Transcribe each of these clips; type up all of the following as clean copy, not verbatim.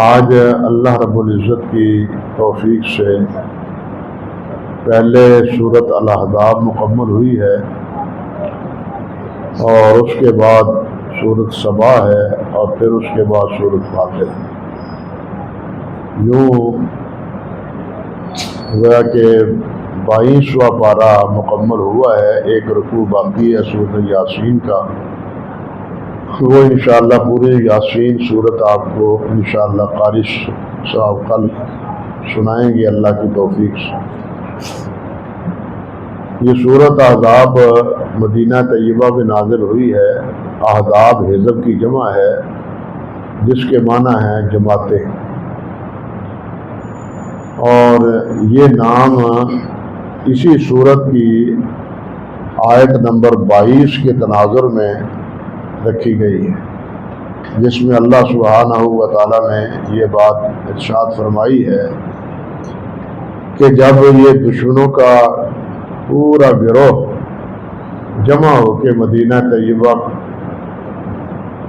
آج اللہ رب العزت کی توفیق سے پہلے سورۃ الاحزاب مکمل ہوئی ہے اور اس کے بعد سورۃ سبا ہے اور پھر اس کے بعد سورۃ فاتر. یوں گویا کہ 22واں پارہ مکمل ہوا ہے، ایک رکوع باقی ہے سورۃ یاسین کا. وہ انشاءاللہ پوری یاسین صورت آپ کو انشاءاللہ قاری صاحب کل سنائیں گے اللہ کی توفیق سے. یہ سورۃ احزاب مدینہ طیبہ میں نازل ہوئی ہے. احزاب حزب کی جمع ہے جس کے معنی ہیں جماعتیں، اور یہ نام اسی سورت کی آیت نمبر 22 کے تناظر میں رکھی گئی ہے، جس میں اللہ سبحانہ و تعالیٰ نے یہ بات ارشاد فرمائی ہے کہ جب یہ دشمنوں کا پورا گروہ جمع ہو کے مدینہ طیبہ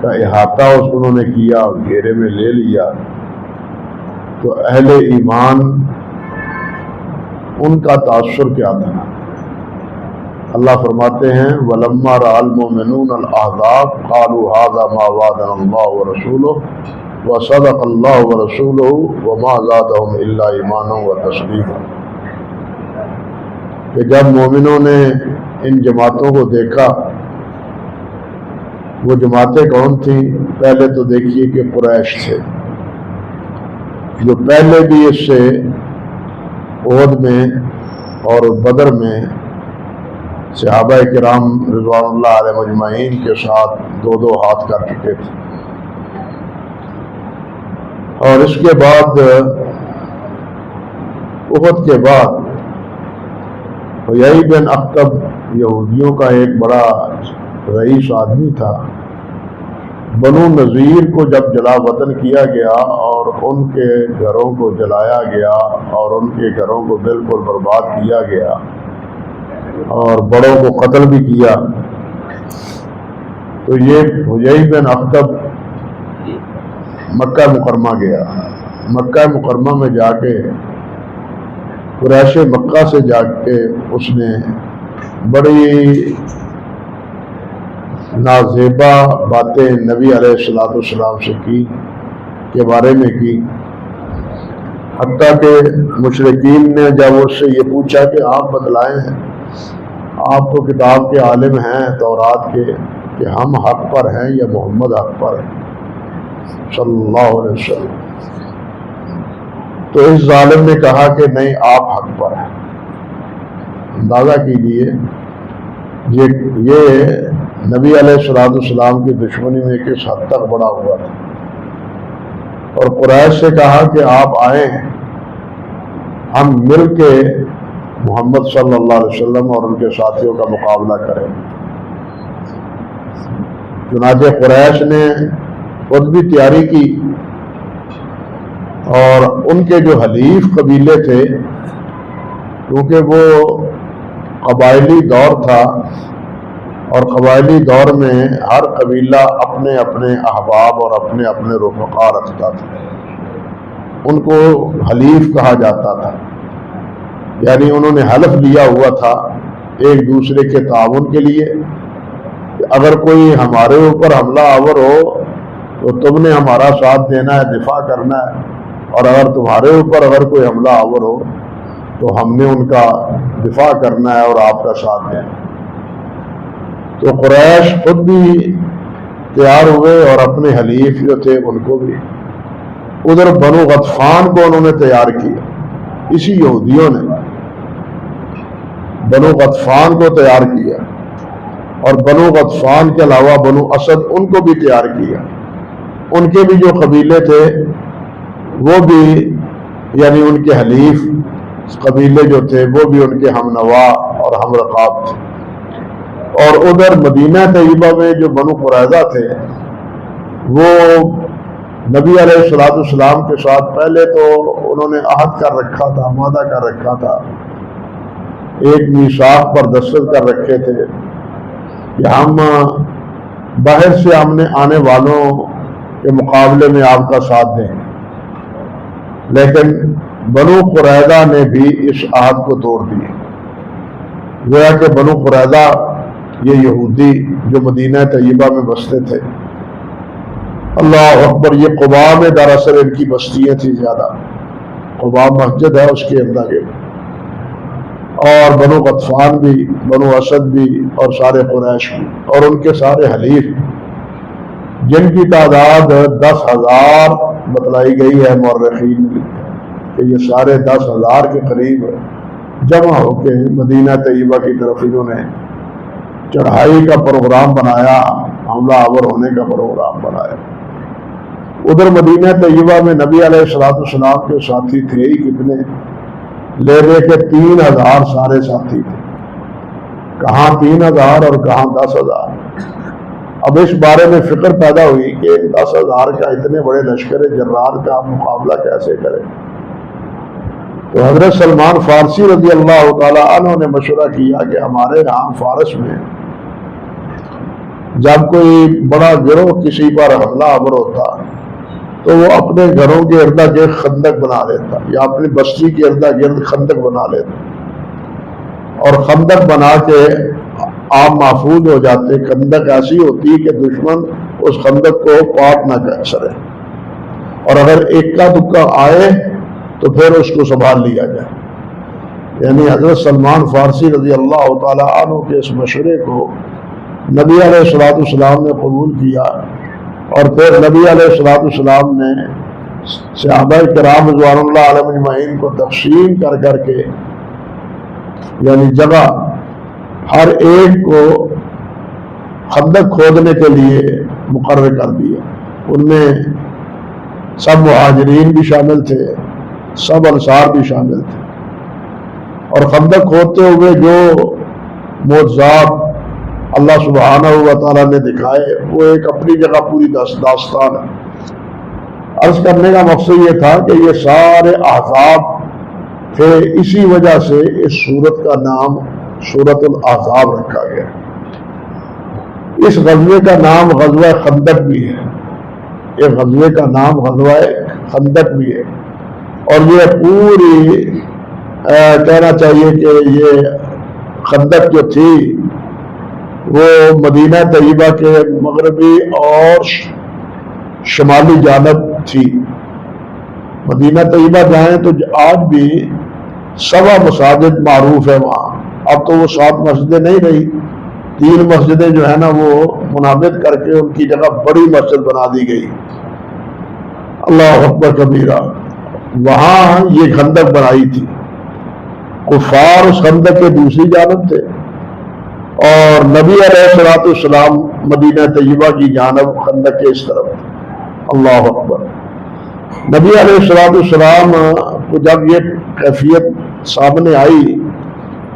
کا احاطہ انہوں نے کیا، گھیرے میں لے لیا، تو اہل ایمان ان کا تاثر کیا تھا؟ اللہ فرماتے ہیں وَلَمَّا رَأَى الْمُؤْمِنُونَ الْأَحْزَابَ قَالُوا هَذَا مَا وَعَدَنَا اللَّهُ وَرَسُولُهُ وَصَدَقَ اللَّهُ وَرَسُولُهُ وَمَا زَادَهُمْ إِلَّا إِيمَانًا وَتَسْلِيمًا. کہ جب مومنوں نے ان جماعتوں کو دیکھا، وہ جماعتیں کون تھیں؟ پہلے تو دیکھیے کہ قریش تھے، جو پہلے بھی اس سے احد میں اور بدر میں صحابہ کرام رضوان اللہ علیہ مجمعین کے ساتھ دو ہاتھ کر چکے تھے. اور اس کے بعد احد کے بعد حیی بن اخطب یہودیوں کا ایک بڑا رئیس آدمی تھا. بنو نذیر کو جب جلا وطن کیا گیا اور ان کے گھروں کو جلایا گیا اور ان کے گھروں کو بالکل برباد کیا گیا اور بڑوں کو قتل بھی کیا، تو یہ حیی بن اخطب مکہ مکرمہ گیا. مکہ مکرمہ میں جا کے قریش مکہ سے جا کے اس نے بڑی نازیبا باتیں نبی علیہ السلام سے کی کے بارے میں کی، حتیٰ کہ مشرکین نے جب اس سے یہ پوچھا کہ آپ بتلائیں، آپ تو کتاب کے عالم ہیں تورات کے، کہ ہم حق پر ہیں یا محمد حق پر ہے صلی اللہ علیہ وسلم، تو اس ظالم نے کہا کہ نہیں، آپ حق پر ہیں. اندازہ کیجیے یہ نبی علیہ السلام کی دشمنی میں کس حد تک بڑا ہوا تھا. اور قریش سے کہا کہ آپ آئیں، ہم مل کے محمد صلی اللہ علیہ وسلم اور ان کے ساتھیوں کا مقابلہ کریں. چنانچہ قریش نے خود بھی تیاری کی، اور ان کے جو حلیف قبیلے تھے، کیونکہ وہ قبائلی دور تھا اور قبائلی دور میں ہر قبیلہ اپنے اپنے احباب اور اپنے اپنے رفقا رکھتا تھا، ان کو حلیف کہا جاتا تھا. یعنی انہوں نے حلف لیا ہوا تھا ایک دوسرے کے تعاون کے لیے کہ اگر کوئی ہمارے اوپر حملہ آور ہو تو تم نے ہمارا ساتھ دینا ہے، دفاع کرنا ہے، اور اگر تمہارے اوپر اگر کوئی حملہ آور ہو تو ہم نے ان کا دفاع کرنا ہے اور آپ کا ساتھ دینا. تو قریش خود بھی تیار ہوئے اور اپنے حلیف جو تھے ان کو بھی. ادھر بنو غطفان کو انہوں نے تیار کیا، اسی یہودیوں نے بنو غطفان کو تیار کیا، اور بنو غطفان کے علاوہ بنو اسد ان کو بھی تیار کیا. ان کے بھی جو قبیلے تھے وہ بھی، یعنی ان کے حلیف قبیلے جو تھے وہ بھی ان کے ہم نوا اور ہم رقاب تھے. اور ادھر مدینہ طیبہ میں جو بنو قریظہ تھے وہ نبی علیہ السلام کے ساتھ پہلے تو انہوں نے عہد کر رکھا تھا، وعدہ کر رکھا تھا، ایک میثاق پر دستخط کر رکھے تھے کہ ہم باہر سے آنے والوں کے مقابلے میں آپ کا ساتھ دیں. لیکن بنو قریظہ نے بھی اس عہد کو توڑ دیا. گویا کہ بنو قریظہ یہ یہودی جو مدینہ طیبہ میں بستے تھے، اللہ اکبر، یہ قباء میں دراصل ان کی بستیاں تھیں زیادہ. قباء مسجد ہے اس کے ارد گرد. اور بنو غطفان بھی، بنو اسد بھی، اور سارے قریش بھی، اور ان کے سارے حلیف، جن کی تعداد 10,000 بتلائی گئی ہے مورخین میں، کہ یہ سارے 10,000 کے قریب جمع ہو کے مدینہ طیبہ کی طرف انہوں نے چڑھائی کا پروگرام بنایا، حملہ آور ہونے کا پروگرام بنایا. ادھر مدینہ طیبہ میں نبی علیہ السلام کے ساتھی تھے ہی کتنے، لے لے کے 3,000 سارے ساتھی تھے. کہاں 3,000 اور کہاں 10,000. اب اس بارے میں فکر پیدا ہوئی کہ 10,000 کا اتنے بڑے لشکر جرار کا مقابلہ کیسے کرے. تو حضرت سلمان فارسی رضی اللہ تعالیٰ عنہ نے مشورہ کیا کہ ہمارے یہاں فارس میں جب کوئی بڑا گروہ کسی پر حملہ آور ہوتا تو وہ اپنے گھروں کے ارد گرد خندق بنا لیتا، یا اپنی بستی کے ارد گرد خندق بنا لیتا، اور خندق بنا کے آپ محفوظ ہو جاتے. خندق ایسی ہوتی کہ دشمن اس خندق کو پاٹ نہ کر سکے، اور اگر ایک کا دکا آئے تو پھر اس کو سنبھال لیا جائے. یعنی حضرت سلمان فارسی رضی اللہ تعالیٰ عنہ کے اس مشورے کو نبی علیہ السلام نے قبول کیا، اور پھر نبی علیہ السلام نے صحابہ کرام رضوان اللہ علیہم اجمعین کو تقسیم کر کر کے، یعنی جگہ ہر ایک کو خندق کھودنے کے لیے مقرر کر دیا. ان میں سب مہاجرین بھی شامل تھے، سب انصار بھی شامل تھے. اور خندق کھودتے ہوئے جو معجزات اللہ سبحانہ و تعالیٰ نے دکھائے وہ ایک اپنی جگہ پوری داستان ہے. عرض کرنے کا مقصد یہ تھا کہ یہ سارے احزاب تھے، اسی وجہ سے اس سورت کا نام سورۃ الاحزاب رکھا گیا. اس غزوے کا نام غزوہ خندق بھی ہے، یہ غزوے کا نام غزوہ خندق بھی ہے. اور یہ پوری کہنا چاہیے کہ یہ خندق جو تھی وہ مدینہ طیبہ کے مغربی اور شمالی جانب تھی. مدینہ طیبہ جائیں تو آج بھی 7 مساجد معروف ہے وہاں. اب تو وہ 7 مسجدیں نہیں رہی، 3 مسجدیں جو ہے نا وہ منعقد کر کے ان کی جگہ بڑی مسجد بنا دی گئی. اللہ اکبر کبیرہ. وہاں یہ خندق بنائی تھی. کفار اس خندق کے دوسری جانب تھے، اور نبی علیہ السلام مدینہ طیبہ کی جانب خندق کے اس طرف. اللہ اکبر. نبی علیہ السلام کو جب یہ کیفیت سامنے آئی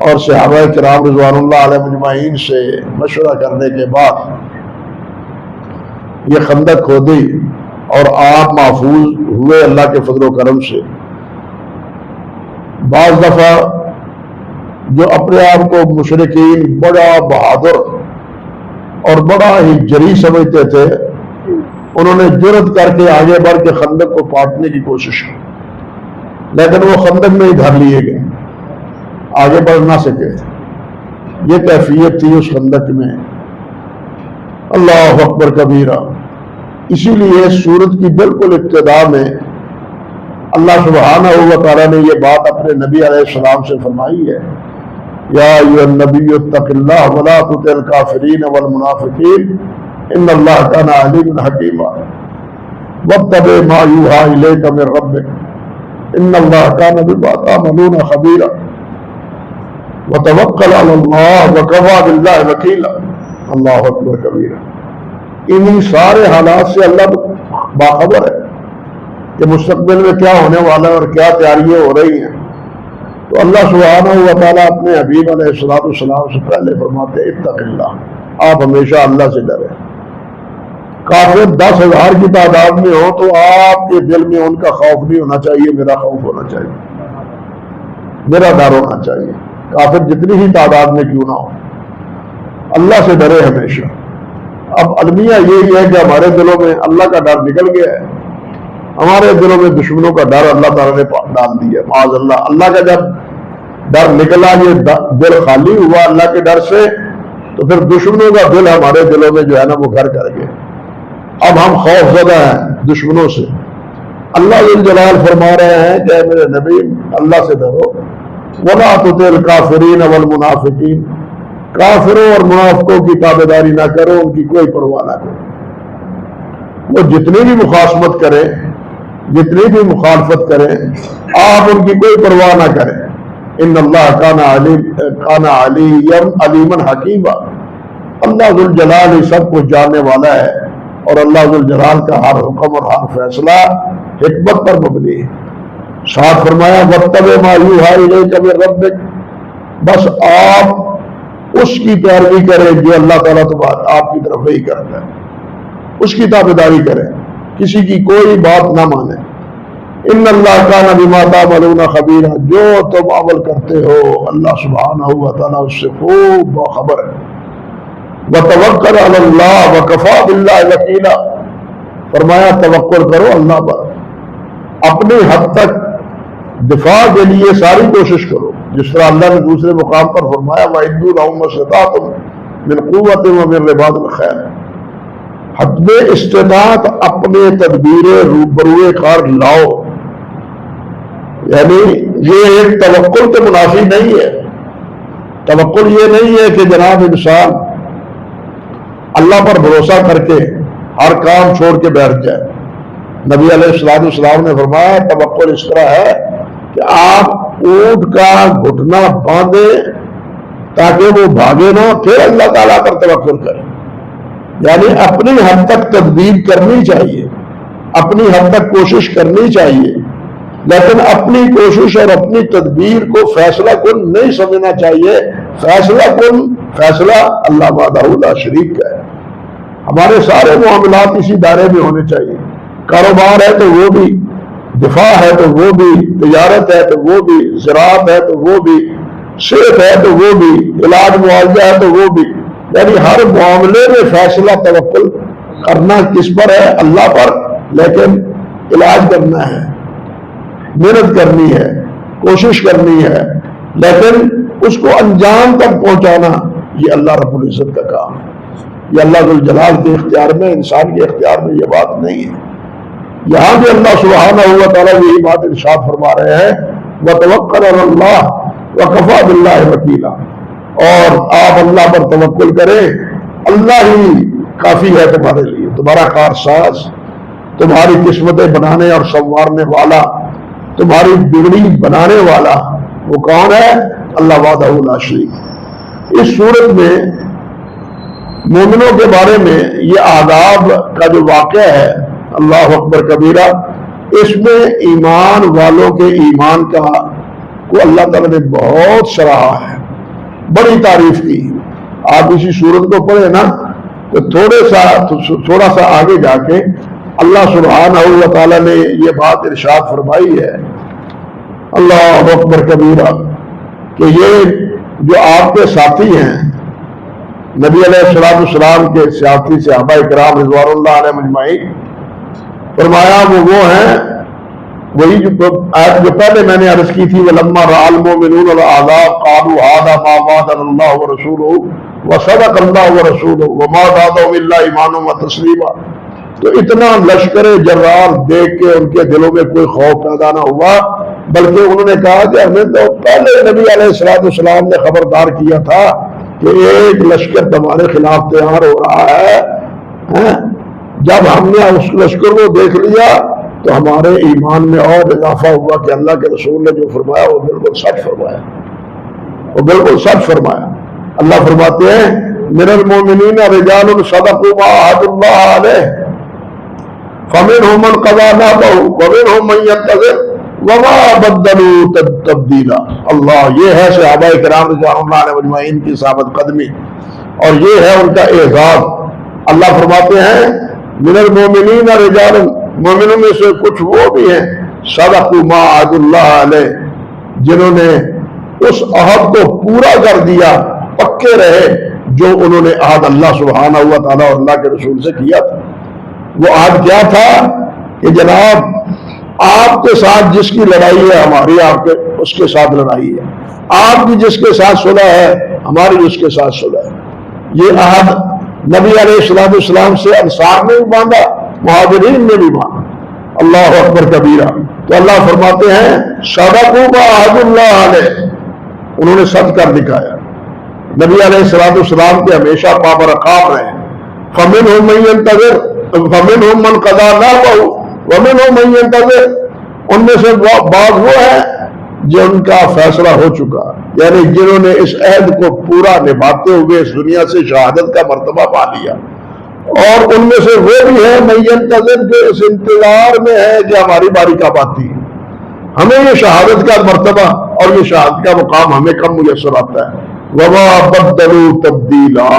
اور صحابہ کرام رضوان اللہ علیہ مجمعین سے مشورہ کرنے کے بعد یہ خندق کھودی اور آپ محفوظ ہوئے اللہ کے فضل و کرم سے. بعض دفعہ جو اپنے آپ کو مشرکین بڑا بہادر اور بڑا ہی جری سمجھتے تھے، انہوں نے جرأت کر کے آگے بڑھ کے خندق کو پاٹنے کی کوشش کی، لیکن وہ خندق میں ہی دھر لیے گئے، آگے بڑھ نہ سکے. یہ کیفیت تھی اس خندق میں. اللہ اکبر کبیرہ. اسی لیے سورت کی بالکل ابتدا میں اللہ سبحانہ و تعالیٰ نے یہ بات اپنے نبی علیہ السلام سے فرمائی ہے، یا ایھا النبی اتق اللہ ولا تطع الکافرین والمنافقین ان اللہ کان علیم حکیما واتبع ما یوحی الیک من ربک ان اللہ کان بما تعملون خبیرا وتوکل علی اللہ وکفی باللہ وکیلا. اللہ اکبر کبیرہ. انہی سارے حالات سے اللہ باخبر ہے کہ مستقبل میں کیا ہونے والا ہے اور کیا تیاریاں ہو رہی ہیں. تو اللہ سبحانہ و تعالیٰ اپنے حبیب علیہ السلام سے پہلے فرماتے ہیں اتق اللہ، آپ ہمیشہ اللہ سے ڈریں. کافر 10,000 کی تعداد میں ہو تو آپ کے دل میں ان کا خوف نہیں ہونا چاہیے، میرا خوف ہونا چاہیے، میرا ڈر ہونا چاہیے. کافر جتنی ہی تعداد میں کیوں نہ ہو، اللہ سے ڈرے ہمیشہ. اب المیہ یہی ہے کہ ہمارے دلوں میں اللہ کا ڈر نکل گیا ہے، ہمارے دلوں میں دشمنوں کا ڈر اللہ تعالیٰ نے ڈال دیا، معاذ اللہ۔ اللہ کا جب ڈر نکلا، یہ دل خالی ہوا اللہ کے ڈر سے، تو پھر دشمنوں کا دل ہمارے دلوں میں جو ہے نا وہ گھر کر گئے۔ اب ہم خوف زدہ ہیں دشمنوں سے۔ اللہ ذو الجلال فرما رہے ہیں کہ اے میرے نبی اللہ سے ڈرو، وَلَا تُطِعِ الْكَافِرِينَ وَالْمُنَافِقِينَ، کافروں اور منافقوں کی تابعداری نہ کرو، ان کی کوئی پرواہ نہ کرو۔ وہ جتنی بھی مخاصمت کریں، جتنی بھی مخالفت کریں، آپ ان کی کوئی پرواہ نہ کریں۔ ان اللہ کان علیما حکیما، اللہ ذو الجلال ہی سب کچھ جاننے والا ہے، اور اللہ ذو الجلال کا ہر حکم اور ہر فیصلہ حکمت پر مبنی ہے۔ ساتھ فرمایا وَاتَّبِعْ مَا یوحیٰ اِلَیْکَ مِن رَبِّکَ، بس آپ اس کی پیروی کریں جو اللہ تعالیٰ آپ کی طرف وحی کرتا ہے، اس کی تابعداری کریں، کسی کی کوئی بات نہ مانیں۔ ان اللہ کان بما تعملون خبیرا، جو تم عمل کرتے ہو اللہ سبحانہ و تعالیٰ اس سے خوب باخبر ہے۔ وتوکل علی اللہ وکفی باللہ وکیلا، فرمایا توکل کرو اللہ پر، اپنی حد تک دفاع کے لیے ساری کوشش کرو، جس طرح اللہ نے دوسرے مقام پر فرمایا وَإِدُّوا لَهُم مَّا اسْتَطَعْتُم مِّن قُوَّةٍ وَمِن رِّبَاطِ الْخَيْلِ، حد استطاعت اپنے تدبیر روبروئے کار لاؤ۔ یعنی یہ ایک توکل کے منافی نہیں ہے۔ توکل یہ نہیں ہے کہ جناب انسان اللہ پر بھروسہ کر کے ہر کام چھوڑ کے بیٹھ جائے۔ نبی علیہ السلام نے فرمایا توکل اس طرح ہے کہ آپ اونٹ کا گھٹنا باندھیں تاکہ وہ بھاگے نہ، پھر اللہ تعالیٰ پر توکل کریں۔ یعنی اپنی حد تک تدبیر کرنی چاہیے، اپنی حد تک کوشش کرنی چاہیے، لیکن اپنی کوشش اور اپنی تدبیر کو فیصلہ کن نہیں سمجھنا چاہیے۔ فیصلہ اللہ وحدہ لا شریک کا ہے۔ ہمارے سارے معاملات اسی دائرے میں ہونے چاہیے۔ کاروبار ہے تو وہ بھی، دفاع ہے تو وہ بھی، تجارت ہے تو وہ بھی، زراعت ہے تو وہ بھی، صحت ہے تو وہ بھی، علاج معالجہ ہے تو وہ بھی، یعنی ہر معاملے میں فیصلہ توکل کرنا کس پر ہے؟ اللہ پر، لیکن علاج کرنا ہے، محنت کرنی ہے، کوشش کرنی ہے، لیکن اس کو انجام تک پہنچانا یہ اللہ رب العزت کا کام ہے۔ یہ اللہ ذو الجلال کے اختیار میں، انسان کے اختیار میں یہ بات نہیں ہے۔ یہاں بھی اللہ سبحانہ و تعالیٰ یہی بات ارشاد فرما رہے ہیں وَتَوَکَّلْ عَلَى اللَّهِ وَكَفَى بِاللَّهِ وَكِيلًا، اور آپ اللہ پر توکل کریں، اللہ ہی کافی ہے تمہارے لیے، تمہارا کارساز، تمہاری قسمتیں بنانے اور سنوارنے والا، تمہاری بگڑی بنانے والا وہ کون ہے؟ اللہ وحدہ لا شریک۔ اس صورت میں مومنوں کے بارے میں یہ آداب کا جو واقعہ ہے، اللہ اکبر کبیرہ، اس میں ایمان والوں کے ایمان کا کو اللہ تعالیٰ نے بہت سراہا ہے، بڑی تعریف کی۔ آپ اسی صورت کو پڑھیں نا تو تھوڑا سا آگے جا کے اللہ سبحانہ و تعالیٰ نے یہ بات ارشاد فرمائی ہے، اللہ اکبر کبیرہ، کہ یہ جو آپ کے ساتھی ہیں، نبی علیہ السلام کے ساتھی صحابہ کرام رضوان اللہ علیہ مجمعین، فرمایا وہ ہیں وہی جو آیت جو پہلے میں نے عرض کی تھی وَلَمَّا رَأَى الْمُؤْمِنُونَ الْأَحْزَابَ قَالُوا هَذَا مَا وَعَدَنَا اللَّهُ وَرَسُولُهُ وَصَدَقَ اللَّهُ وَرَسُولُهُ وَمَا زَادَهُمْ إِلَّا إِيمَانًا وَتَسْلِيمًا، تو اتنا لشکر جرار دیکھ کے ان کے دلوں میں کوئی خوف پیدا نہ ہوا، بلکہ انہوں نے کہا کہ ہمیں تو پہلے نبی علیہ السلام نے خبردار کیا تھا کہ ایک لشکر تمہارے خلاف تیار ہو رہا ہے۔ جب ہم نے اس لشکر کو دیکھ لیا تو ہمارے ایمان میں اور اضافہ ہوا کہ اللہ کے رسول نے جو فرمایا وہ بالکل سچ فرمایا، وہ بالکل سچ فرمایا۔ اللہ فرماتے ہیں من المؤمنین رجال صدقوا ما عاهدوا الله عليه فمنهم من قضى نحبه ومنهم من ينتظر وما بدلوا تبدیلا۔ اللہ، یہ ہے صحابہ کرام رضوان اللہ علیہ مجمعین کی ثابت قدمی، اور یہ ہے ان کا اعزاز۔ اللہ فرماتے ہیں من المؤمنین رجال، مومنوں میں سے کچھ وہ بھی ہیں صدقوا ما عاهدوا الله علیہ، جنہوں نے اس عہد کو پورا کر دیا، پکے رہے جو انہوں نے عہد اللہ سبحانہ و تعالیٰ اور اللہ کے رسول سے کیا تھا۔ وہ عہد کیا تھا کہ جناب آپ کے ساتھ جس کی لڑائی ہے ہماری آپ کے اس کے ساتھ لڑائی ہے، آپ کی جس کے ساتھ صلح ہے ہماری اس کے ساتھ صلح ہے۔ یہ عہد نبی علیہ السلام سے انصار نے بھی باندھا، مہاجرین نے بھی باندھا۔ اللہ اکبر کبیرہ۔ تو اللہ فرماتے ہیں صدقوا ما عہد اللہ علیہ، انہوں نے سچ کر دکھایا۔ نبی علیہ السلام کے ہمیشہ پابرکاب رہے۔ فَمِنْهُمْ مَن يَنتَظِرُ فَمِنْهُمْ مَنْ قَضَىٰ نَحْبَهُ وَمِنْهُمْ مَن يَنتَظِرُ، ان میں سے بعض وہ ہیں جن کا فیصلہ ہو چکا، یعنی جنہوں نے اس عہد کو پورا نبھاتے ہوئے اس دنیا سے شہادت کا مرتبہ پا لیا، اور ان میں سے وہ بھی ہیں من ينتظر جو اس انتظار میں ہے کہ ہماری باری کب آتی ہے، ہمیں یہ شہادت کا مرتبہ اور یہ شہادت کا مقام ہمیں کب میسر آتا ہے۔ وَمَا بَدَّلُوا تَبْدِيلًا،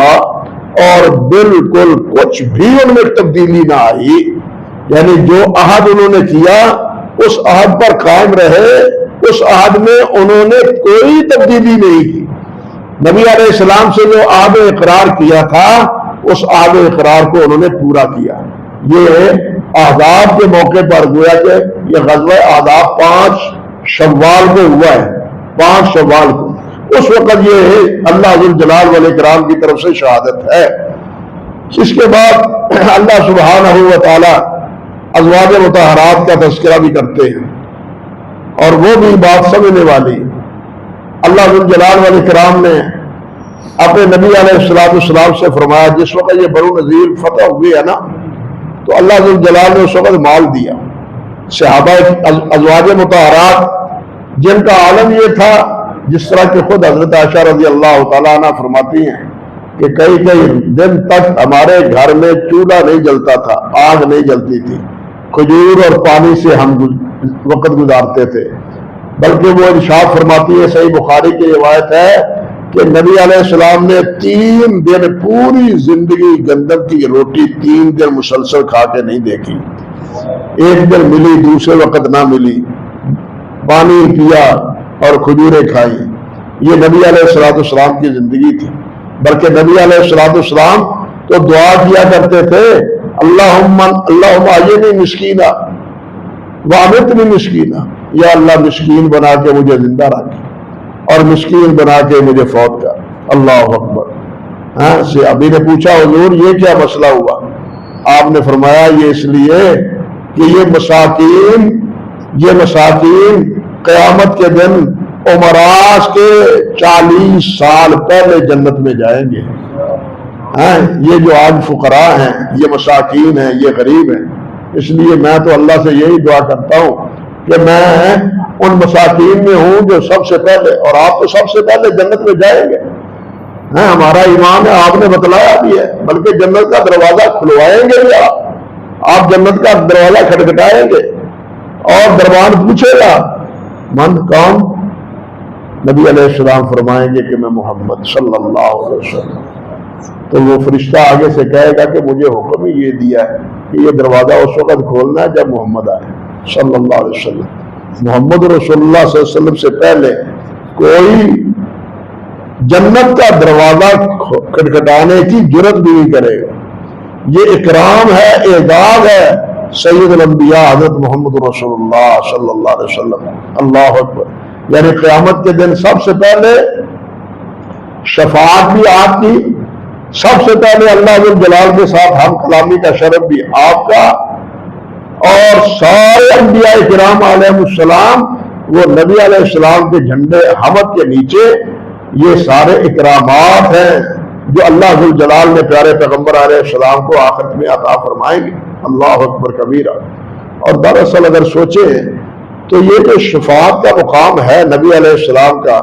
اور بالکل کچھ بھی ان میں تبدیلی نہ آئی، یعنی جو عہد انہوں نے کیا اس عہد پر قائم رہے، اس عہد میں انہوں نے کوئی تبدیلی نہیں کی۔ نبی علیہ السلام سے جو عہد اقرار کیا تھا اس عہد اقرار کو انہوں نے پورا کیا۔ یہ احزاب کے موقع پر گویا کہ یہ غزوہ احزاب 5 شوال کو ہوا ہے، 5 شوال کو، اس وقت یہ اللہ ذوالجلال والاکرام کی طرف سے شہادت ہے۔ اس کے بعد اللہ سبحانہ و تعالی ازواج مطہرات کا تذکرہ بھی کرتے ہیں، اور وہ بھی بات سمجھنے والی۔ اللہ ذوالجلال والاکرام نے اپنے نبی علیہ السلام سے فرمایا، جس وقت یہ بنو نذیر فتح ہوئی ہے نا، تو اللہ ذوالجلال نے اس وقت مال دیا۔ صحابہ ازواج مطہرات جن کا عالم یہ تھا، جس طرح کہ خود حضرت عائشہ رضی اللہ تعالیٰ عنہ فرماتی ہیں کہ کئی دن تک ہمارے گھر میں چولہا نہیں جلتا تھا، آگ نہیں جلتی تھی، کھجور اور پانی سے ہم وقت گزارتے تھے۔ بلکہ وہ ارشاد فرماتی ہے، صحیح بخاری کی روایت ہے کہ نبی علیہ السلام نے 3 دن پوری زندگی گندم کی روٹی 3 دن مسلسل کھا کے نہیں دیکھی، ایک دن ملی دوسرے وقت نہ ملی، پانی پیا اور کھجوریں کھائی۔ یہ نبی علیہ السلام کی زندگی تھی۔ بلکہ نبی علیہ السلام تو دعا کیا کرتے تھے، اللہم احیینی مسکینا وامتنی مسکینا، یا اللہ مسکین بنا کے مجھے زندہ رکھ اور مسکین بنا کے مجھے فوت کر۔ اللہ اکبر۔ صحابی نے پوچھا، حضور یہ کیا مسئلہ ہوا؟ آپ نے فرمایا یہ اس لیے کہ یہ مساکین قیامت کے دن عمراس کے 40 سال پہلے جنت میں جائیں گے۔ یہ جو آج فقراء ہیں، یہ مساکین ہیں، یہ غریب ہیں، اس لیے میں تو اللہ سے یہی دعا کرتا ہوں کہ میں ان مساکین میں ہوں جو سب سے پہلے، اور آپ تو سب سے پہلے جنت میں جائیں گے۔ ہمارا ایمان ہے، آپ نے بتلایا بھی ہے، بلکہ جنت کا دروازہ کھلوائیں گے بھی آپ جنت کا دروازہ کھٹکھٹائیں گے اور دربان پوچھے گا من کون؟ نبی علیہ السلام فرمائیں گے کہ میں محمد صلی اللہ علیہ وسلم۔ تو وہ فرشتہ آگے سے کہے گا کہ مجھے حکم ہی یہ دیا ہے کہ یہ دروازہ اس وقت کھولنا ہے جب محمد آئے صلی اللہ علیہ وسلم۔ محمد رسول اللہ صلی اللہ علیہ وسلم سے پہلے کوئی جنت کا دروازہ کھٹکھٹانے کی جرت بھی نہیں کرے گا۔ یہ اکرام ہے، اعزاز ہے سید الانبیاء حضرت محمد رسول اللہ صلی اللہ علیہ وسلم۔ اللہ اکبر۔ یعنی قیامت کے دن سب سے پہلے شفاعت بھی آپ کی، سب سے پہلے اللہ ذوالجلال کے ساتھ ہم کلامی کا شرف بھی آپ کا، اور سارے انبیاء کرام علیہ السلام وہ نبی علیہ السلام کے جھنڈے حمد کے نیچے، یہ سارے اکرامات ہیں جو اللہ ذوالجلال نے پیارے پیغمبر علیہ السلام کو آخرت میں عطا فرمائیں گے۔ اللہ اکبر کبیرہ۔ اور دراصل اگر سوچیں تو یہ جو شفاعت کا مقام ہے نبی علیہ السلام کا،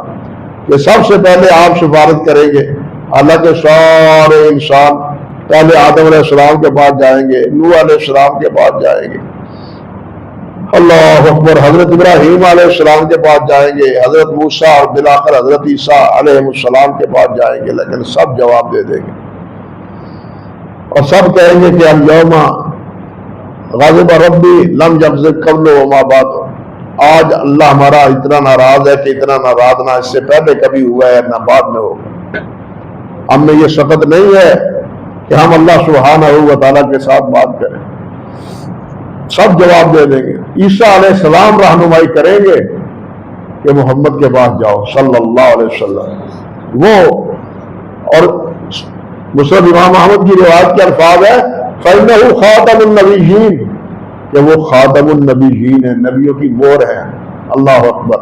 کہ سب سے پہلے آپ شفاعت کریں گے، حالانکہ سارے انسان پہلے آدم علیہ السلام کے پاس جائیں گے، نوح علیہ السلام کے پاس جائیں گے، اللہ اکبر، حضرت ابراہیم علیہ السلام کے پاس جائیں گے، حضرت موسیٰ اور بالآخر حضرت عیسیٰ علیہ السلام کے پاس جائیں گے، لیکن سب جواب دے دیں گے اور سب کہیں گے کہ الیوم غضب ربی لم یغضب قبل وما بعد۔ آج اللہ ہمارا اتنا ناراض ہے کہ اتنا ناراض نہ اس سے پہلے کبھی ہوا ہے نہ بعد میں ہوگا۔ ہم میں یہ سخت نہیں ہے کہ ہم اللہ سبحانہ و تعالیٰ کے ساتھ بات کریں، سب جواب دے دیں گے۔ عیسیٰ علیہ السلام رہنمائی کریں گے کہ محمد کے پاس جاؤ صلی اللہ علیہ وسلم. وہ اور مسند امام احمد کی روایت کے الفاظ ہے فَإِنَّهُ خَاتَمُ النَّبِيِّينَ کہ وہ خاتم النبیین ہیں، نبیوں کی مہر ہیں. اللہ اکبر.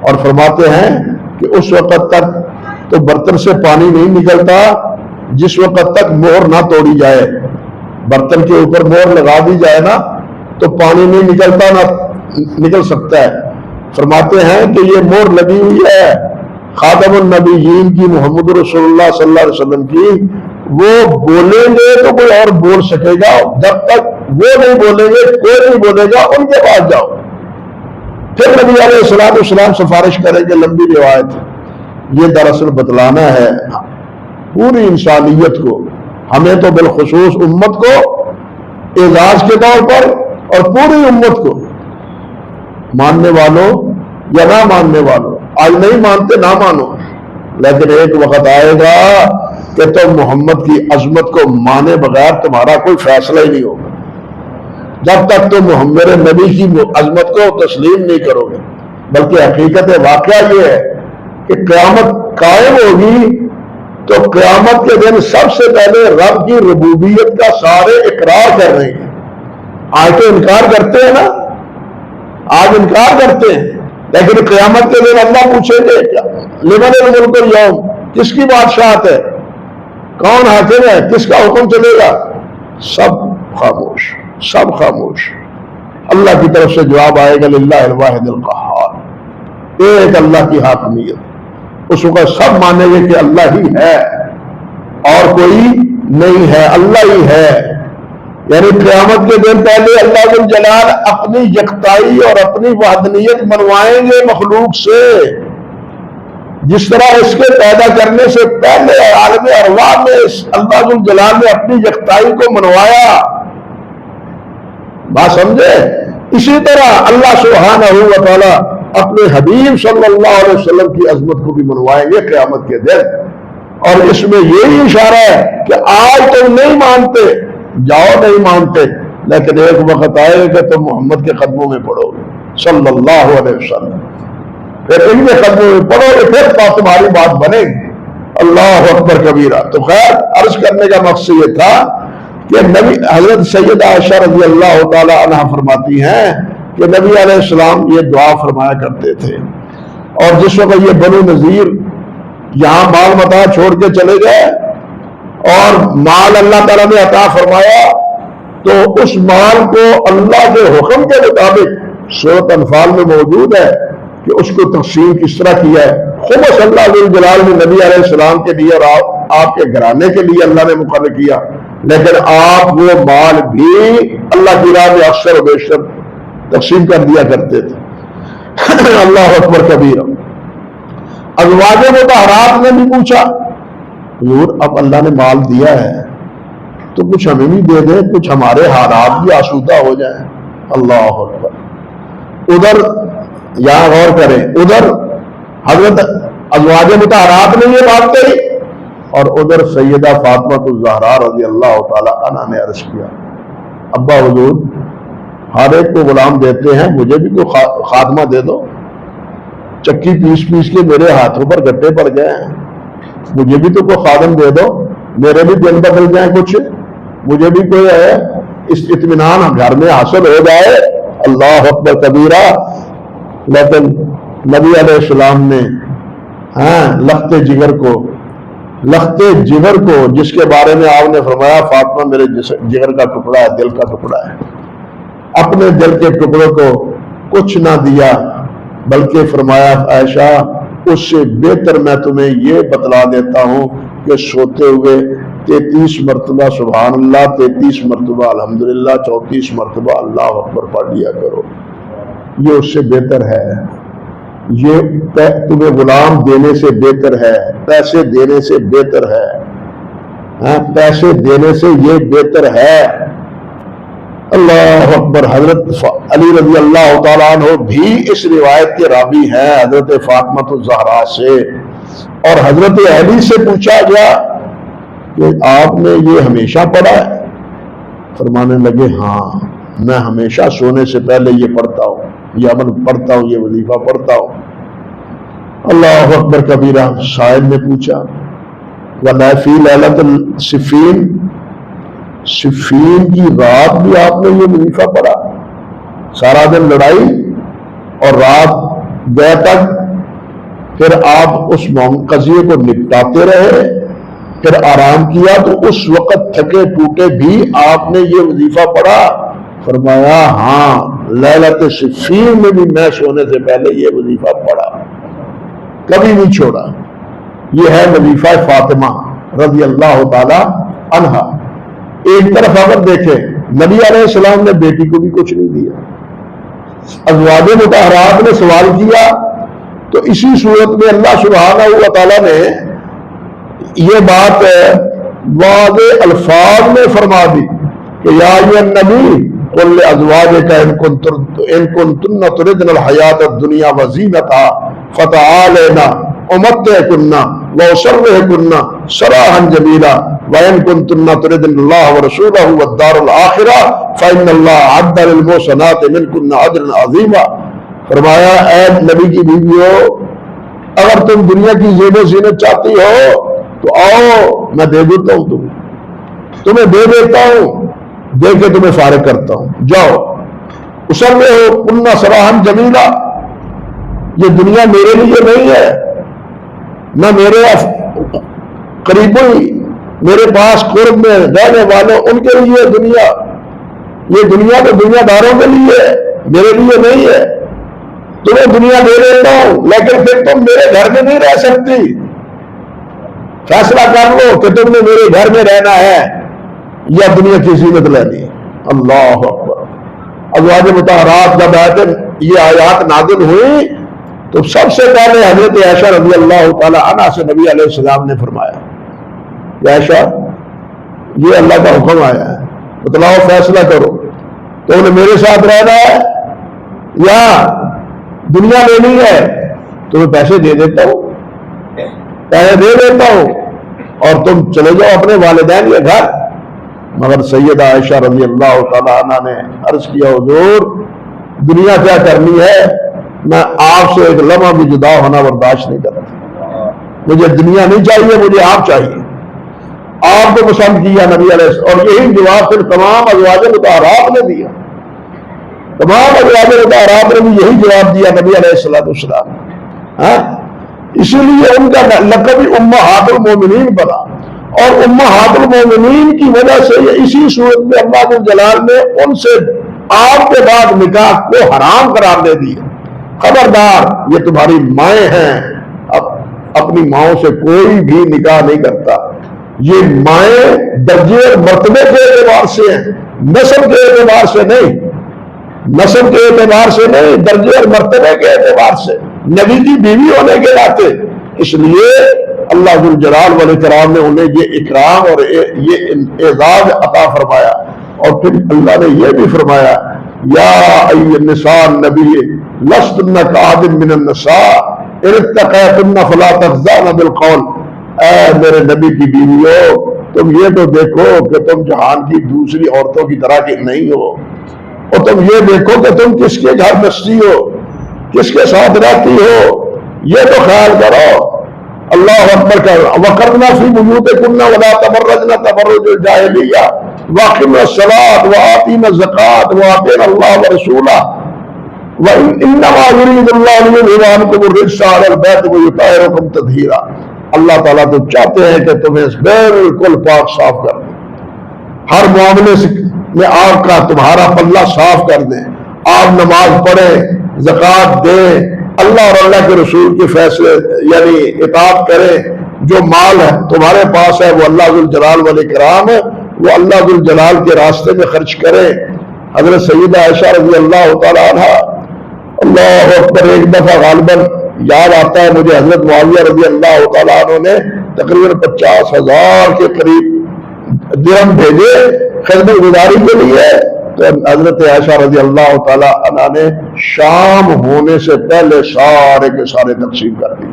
اور فرماتے ہیں کہ اس وقت تک تو برتن سے پانی نہیں نکلتا جس وقت تک مہر نہ توڑی جائے. برتن کے اوپر مہر لگا دی جائے نا تو پانی نہیں نکلتا، نہ نکل سکتا ہے. فرماتے ہیں کہ یہ مہر لگی ہوئی ہے خاتم النبیین کی، محمد رسول اللہ صلی اللہ علیہ وسلم کی. وہ بولیں گے تو کوئی اور بول سکے گا، جب تک وہ نہیں بولیں گے کوئی نہیں بولے گا. ان کے پاس جاؤ. پھر نبی علیہ السلام سفارش کریں گے. لمبی روایت. یہ دراصل بتلانا ہے پوری انسانیت کو، ہمیں تو بالخصوص امت کو اعزاز کے طور پر، اور پوری امت کو، ماننے والوں یا نہ ماننے والوں. آج نہیں مانتے نہ مانو، لیکن ایک وقت آئے گا کہ تم محمد کی عظمت کو مانے بغیر تمہارا کوئی فیصلہ ہی نہیں ہوگا. جب تک تم محمد نبی کی عظمت کو تسلیم نہیں کرو گے. بلکہ حقیقت واقعہ یہ ہے کہ قیامت قائم ہوگی تو قیامت کے دن سب سے پہلے رب کی ربوبیت کا سارے اقرار کر رہے ہیں. آج تو انکار کرتے ہیں نا، آج انکار کرتے ہیں، لیکن قیامت کے دن اللہ پوچھیں گے لمن الملک اليوم، کس کی بادشاہت ہے، کون حاکم ہے، کس کا حکم چلے گا؟ سب خاموش، سب خاموش. اللہ کی طرف سے جواب آئے گا للہ الواحد القہار، ایک اللہ کی حاکمیت. اس وقت سب مانیں گے کہ اللہ ہی ہے اور کوئی نہیں ہے، اللہ ہی ہے. یعنی قیامت کے دن پہلے اللہ ذو الجلال اپنی یکتائی اور اپنی وحدانیت منوائیں گے مخلوق سے، جس طرح اس کے پیدا کرنے سے پہلے عالم ارواح میں اللہ ذو الجلال نے اپنی یکتائی کو منوایا. بات سمجھے؟ اسی طرح اللہ سبحانہ و تعالی اپنے حبیب صلی اللہ علیہ وسلم کی عظمت کو بھی منوائیں گے قیامت کے دن. اور اس میں یہی اشارہ ہے کہ آج تم نہیں مانتے، جاؤ نہیں مانتے، لیکن ایک وقت آئے گا کہ تم محمد کے قدموں میں پڑھو گے صلی اللہ علیہ وسلم. پھر ان کے قدموں میں پڑھو گے، پھر تمہاری بات بنے گی. اللہ اکبر کبیرہ. تو خیر عرض کرنے کا مقصد یہ تھا کہ نبی حضرت سیدہ عائشہ رضی اللہ تعالی عنہ فرماتی ہیں کہ نبی علیہ السلام یہ دعا فرمایا کرتے تھے. اور جس وقت یہ بنو نذیر یہاں مال متاع چھوڑ کے چلے گئے اور مال اللہ تعالیٰ نے عطا فرمایا، تو اس مال کو اللہ کے حکم کے مطابق سورۃ انفال میں موجود ہے کہ اس کو تقسیم کس طرح کیا ہے. خمس اللہ ذو الجلال نے نبی علیہ السلام کے لیے اور آپ کے گھرانے کے لیے اللہ نے مقرر کیا، لیکن آپ وہ مال بھی اللہ کی راہ میں اکثر و بیشتر تقسیم کر دیا کرتے تھے. اللہ اکبر کبیرہ. ازواج مطہرات نے بھی پوچھا حضور اب اللہ نے مال دیا ہے تو کچھ ہمیں بھی دے دیں، کچھ ہمارے حالات بھی آسودہ ہو جائیں. اللہ اکبر. ادھر یہاں غور کریں، ادھر حضرت ازواج مطہرات نے یہ بات کہی اور ادھر سیدہ فاطمہ الزہرا رضی اللہ تعالی عنہا نے عرض کیا ابا حضور ہر ایک کو غلام دیتے ہیں، مجھے بھی کوئی خادمہ دے دو. چکی پیس پیس کے میرے ہاتھوں پر گٹے پڑ گئے ہیں، مجھے بھی تو کوئی خادم دے دو، میرے بھی دن بدل جائیں، کچھ مجھے بھی کوئی ہے اس اطمینان گھر میں حاصل ہو جائے. اللہ اکبر کبیرہ. لیکن نبی علیہ السلام نے لخت جگر کو جس کے بارے میں آپ نے فرمایا فاطمہ میرے جگر کا ٹکڑا ہے، دل کا ٹکڑا ہے، اپنے دل کے ٹکڑوں کو کچھ نہ دیا، بلکہ فرمایا عائشہ اس سے بہتر میں تمہیں یہ بتلا دیتا ہوں کہ سوتے ہوئے 33 مرتبہ سبحان اللہ، 33 مرتبہ الحمدللہ، 34 مرتبہ اللہ اکبر پڑھ لیا کرو. یہ اس سے بہتر ہے، یہ تمہیں غلام دینے سے بہتر ہے، پیسے دینے سے بہتر ہے، پیسے دینے سے یہ بہتر ہے. اللہ اکبر. حضرت علی رضی اللہ تعالیٰ عنہ بھی اس روایت کے راوی ہیں حضرت فاطمہ الزہرا سے، اور حضرت علی سے پوچھا گیا کہ آپ نے یہ ہمیشہ پڑھا ہے؟ فرمانے لگے ہاں میں ہمیشہ سونے سے پہلے یہ پڑھتا ہوں، یہ عمل پڑھتا ہوں، یہ وظیفہ پڑھتا ہوں۔ اللہ اکبر کبیرہ۔ سائل نے پوچھا وَلَا فِي لَيْلَةِ الصِّفِّينَ، صفین کی رات بھی آپ نے یہ وظیفہ پڑھا؟ سارا دن لڑائی اور رات گئے تک پھر آپ اس قضیے کو نپٹاتے رہے، پھر آرام کیا، تو اس وقت تھکے ٹوٹے بھی آپ نے یہ وظیفہ پڑھا؟ فرمایا ہاں، لیلۃ صفین میں بھی میں سونے سے پہلے یہ وظیفہ پڑھا، کبھی نہیں چھوڑا۔ یہ ہے وظیفہ فاطمہ رضی اللہ تعالی عنہا۔ ایک طرف اگر دیکھیں، نبی علیہ السلام نے بیٹی کو بھی کچھ نہیں دیا، ازواج مطہرات نے سوال کیا تو اسی صورت میں اللہ سبحانہ و تعالیٰ نے یہ بات واضح الفاظ میں فرما دی کہ یا ایھا النبی قل لازواجک ان کنتن تردن الحیاۃ الدنیا وزینتہا فتعالین امتعکن واسرحکن سراحا جمیلا وَإِن كُنتُنَّ تُرِدْنَ اللَّهَ وَرَسُولَهُ وَالدَّارَ الْآخِرَةَ فَإِنَّ اللَّهَ أَعَدَّ لِلْمُحْسَنَاتِ مِنكُنَّ أَجْرًا عَظِيمًا۔ فرمایا اے نبی کی بیویوں، اگر تم دنیا کی زیب و زینت چاہتی ہو تو آؤ، میں دے دیتا ہوں، تمہیں دے دیتا ہوں، دے کے تمہیں فارغ کرتا ہوں، جاؤ۔ اُسَرِّحُکُنَّ سَرَاحًا جَمِيلًا، یہ دنیا میرے لیے نہیں ہے، نہ میرے قریبی میرے پاس قرب میں رہنے والوں ان کے لیے دنیا، یہ دنیا تو دنیا داروں کے لیے، میرے لیے نہیں ہے۔ تمہیں دنیا دے دیتا ہوں لیکن پھر تم میرے گھر میں نہیں رہ سکتی، فیصلہ کر لو کہ تم نے میرے گھر میں رہنا ہے یا دنیا کی زینت لینی۔ اللہ اکبر۔ ازواج مطہرات جب یہ آیات نازل ہوئی تو سب سے پہلے حضرت عائشہ رضی اللہ تعالی عنہا سے نبی علیہ السلام نے فرمایا عائشہ یہ اللہ کا حکم آیا ہے، بتلاؤ فیصلہ کرو، تو انہیں میرے ساتھ رہنا ہے یا دنیا لینی ہے؟ تمہیں پیسے دے دیتا ہوں، پیسے دے دیتا ہوں اور تم چلے جاؤ اپنے والدین کے گھر۔ مگر سیدہ عائشہ رضی اللہ تعالی عنہ نے عرض کیا حضور دنیا کیا کرنی ہے، میں آپ سے ایک لمحہ بھی جدا ہونا برداشت نہیں کرتا، مجھے دنیا نہیں چاہیے، مجھے آپ چاہیے۔ آپ کو پسند کیا نبی علیہ السلام، اور یہی جواب پھر تمام ازواج مطہرات نے دیا، تمام ازواج مطہرات نے بھی یہی جواب دیا نبی علیہ السلام۔ اسی لیے ان کا لقب بھی امہات المومنین بنا، اور امہات المومنین کی وجہ سے یہ اسی صورت میں اللہ جلال نے ان سے آپ کے بعد نکاح کو حرام قرار دے دیا۔ خبردار، یہ تمہاری مائیں ہیں، اپنی ماؤں سے کوئی بھی نکاح نہیں کرتا۔ یہ مائیں درجے اور مرتبے کے اعتبار سے ہیں، نسل کے اعتبار سے نہیں، نسل کے اعتبار سے نہیں، درجے اور مرتبے کے اعتبار سے، نبی کی بیوی ہونے کے ناطے۔ اس لیے اللہ ذو الجلال والاکرام نے انہیں یہ اکرام اور یہ اعزاز عطا فرمایا۔ اور پھر اللہ نے یہ بھی فرمایا یا ایھا النساء النبی لستن کاحد من النساء ان اتقیتن فلا تخضعن بالقول۔ اے میرے نبی کی بیویوں، تم یہ تو دیکھو کہ تم جہان کی دوسری عورتوں کی طرح کی نہیں ہو، اور تم یہ دیکھو کہ تم کس کے گھر بستی ہو، کس کے ساتھ رہتی ہو، یہ تو خیال کرو۔ اللہ اکبر کا وَقَرْنَا فِي بُيُوتِكُنَّ وَلَا تَبَرَّجْنَ تَبَرُّجَ الْجَاهِلِيَّةِ وَأَقِمْنَا الصَّلَاةَ وَآتِينَا الزَّكَاةَ وَأَطِيعْنَا اللَّهَ وَرَسُولَهُ وَإِنَّمَا يُرِيدُ اللَّهُ لِيُذْهِبَ عَنكُمُ الرِّجْسَ أَهْلَ الْبَيْتِ وَيُطَهِّرَكُمْ تَطْهِيرًا۔ اللہ تعالیٰ تو چاہتے ہیں کہ تمہیں بالکل پاک صاف کر دیں، ہر معاملے میں آپ کا تمہارا پلہ صاف کر دیں، آپ نماز پڑھیں، زکوٰۃ دیں، اللہ اور اللہ کے رسول کے فیصلے یعنی اطاعت کریں، جو مال ہے تمہارے پاس ہے وہ اللہ ذو الجلال والاکرام ہے، وہ اللہ ذو الجلال کے راستے میں خرچ کریں۔ حضرت سیدہ عائشہ رضی اللہ تعالی عنہ، اللہ اکبر، ایک دفعہ غالباً یاد آتا ہے مجھے، حضرت معاویہ رضی اللہ تعالیٰ عنہ نے تقریباً 50,000 کے قریب درہم بھیجے خدمت گزاری کے لیے، تو حضرت عائشہ رضی اللہ تعالیٰ عنہ نے شام ہونے سے پہلے سارے کے سارے تقسیم کر دیے۔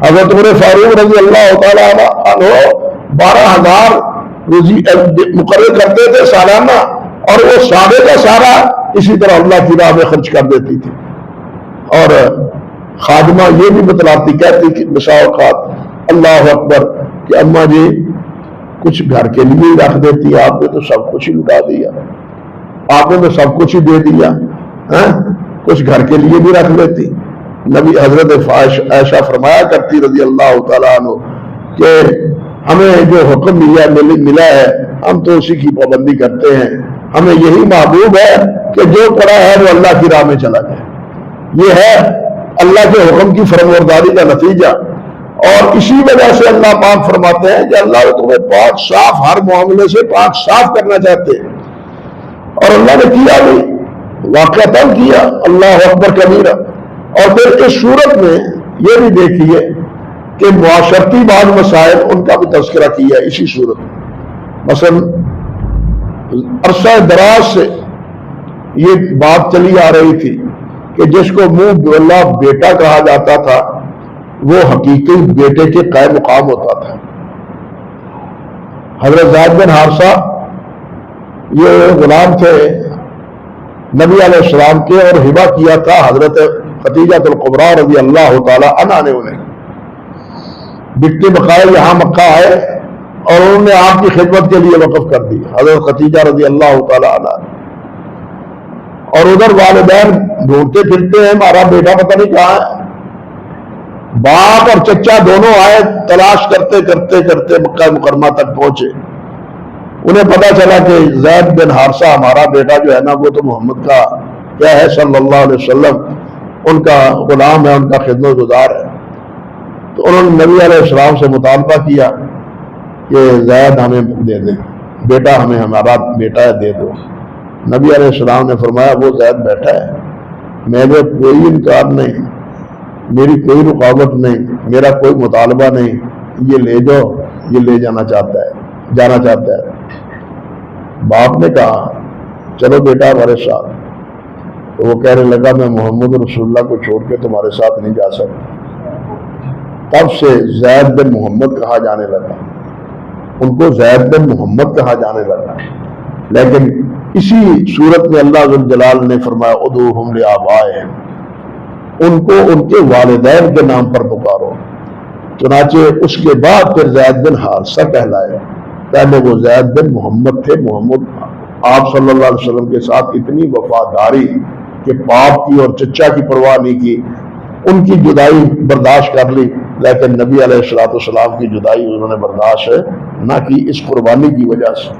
حضرت عمر فاروق رضی اللہ تعالیٰ عنہ 12,000 روزی مقرر کرتے تھے سالانہ، اور وہ سارے کا سارا اسی طرح اللہ کی راہ میں خرچ کر دیتی تھی. اور خادمہ یہ بھی بتلاتی کہتی کہ بسا اوقات اللہ اکبر کہ اماں جی کچھ گھر کے لیے ہی رکھ دیتی, آپ نے تو سب کچھ ہی لٹا دیا, آپ نے تو سب کچھ ہی دے دیا, کچھ گھر کے لیے بھی رکھ لیتی. نبی حضرت عائشہ فرمایا کرتی رضی اللہ تعالیٰ عنہ کہ ہمیں جو حکم ملا ہے ہم تو اسی کی پابندی کرتے ہیں, ہمیں یہی محبوب ہے کہ جو پڑا ہے وہ اللہ کی راہ میں چلا جائے. یہ ہے اللہ کے حکم کی فرمانبرداری کا نتیجہ. اور اسی وجہ سے اللہ پاک فرماتے ہیں کہ اللہ تمہیں پاک صاف ہر معاملے سے پاک صاف کرنا چاہتے ہیں, اور اللہ نے کیا بھی واقعتاً کیا. اللہ اکبر کبیرہ. اور پھر اس صورت میں یہ بھی دیکھیے کہ معاشرتی بعض مسائل ان کا بھی تذکرہ کیا اسی صورت میں. مثلا عرصہ دراز سے یہ بات چلی آ رہی تھی کہ جس کو منہ بولا بیٹا کہا جاتا تھا وہ حقیقی بیٹے کے قائم مقام ہوتا تھا. حضرت زید بن حارثہ یہ غلام تھے نبی علیہ السلام کے, اور ہبہ کیا تھا حضرت خدیجہ الکبریٰ رضی اللہ تعالی عنہا نے. انہیں بکتے بقائے یہاں مکہ آئے اور انہوں نے آپ کی خدمت کے لیے وقف کر دی حضرت خدیجہ رضی اللہ تعالی عنہا. اور ادھر والدین ڈھونڈتے پھرتے ہیں ہمارا بیٹا پتہ نہیں کہاں ہے. باپ اور چچا دونوں آئے, تلاش کرتے کرتے کرتے مکہ مکرمہ تک پہنچے. انہیں پتا چلا کہ زید بن حارثہ ہمارا بیٹا جو ہے نا وہ تو محمد کا کیا ہے صلی اللہ علیہ وسلم ان کا غلام ہے, ان کا خدمت گزار ہے. تو انہوں نے نبی علیہ السلام سے مطالبہ کیا کہ زید ہمیں دے دیں, بیٹا ہمیں ہمارا بیٹا ہے دے دو. نبی علیہ السلام نے فرمایا وہ زید بیٹا ہے, میرے کوئی انکار نہیں, میری کوئی رکاوٹ نہیں, میرا کوئی مطالبہ نہیں, یہ لے جاؤ, یہ لے جانا چاہتا ہے. باپ نے کہا چلو بیٹا ہمارے ساتھ. تو وہ کہنے لگا میں محمد رسول اللہ کو چھوڑ کے تمہارے ساتھ نہیں جا سکتا. تب سے زید بن محمد کہا جانے لگا, ان کو زید بن محمد کہا جانے لگا. لیکن اسی صورت میں اللہ ذو الجلال نے فرمایا ادعوہم لآبائہم, ان کو ان کے والدین کے نام پر پکارو. چنانچہ اس کے بعد پھر زید بن حارثہ کہلائے. پہلے وہ زید بن محمد تھے. محمد آپ صلی اللہ علیہ وسلم کے ساتھ اتنی وفاداری کہ باپ کی اور چچا کی پرواہ نہیں کی, ان کی جدائی برداشت کر لی, لیکن نبی علیہ السلام کی جدائی انہوں نے برداشت نہ کی اس قربانی کی وجہ سے.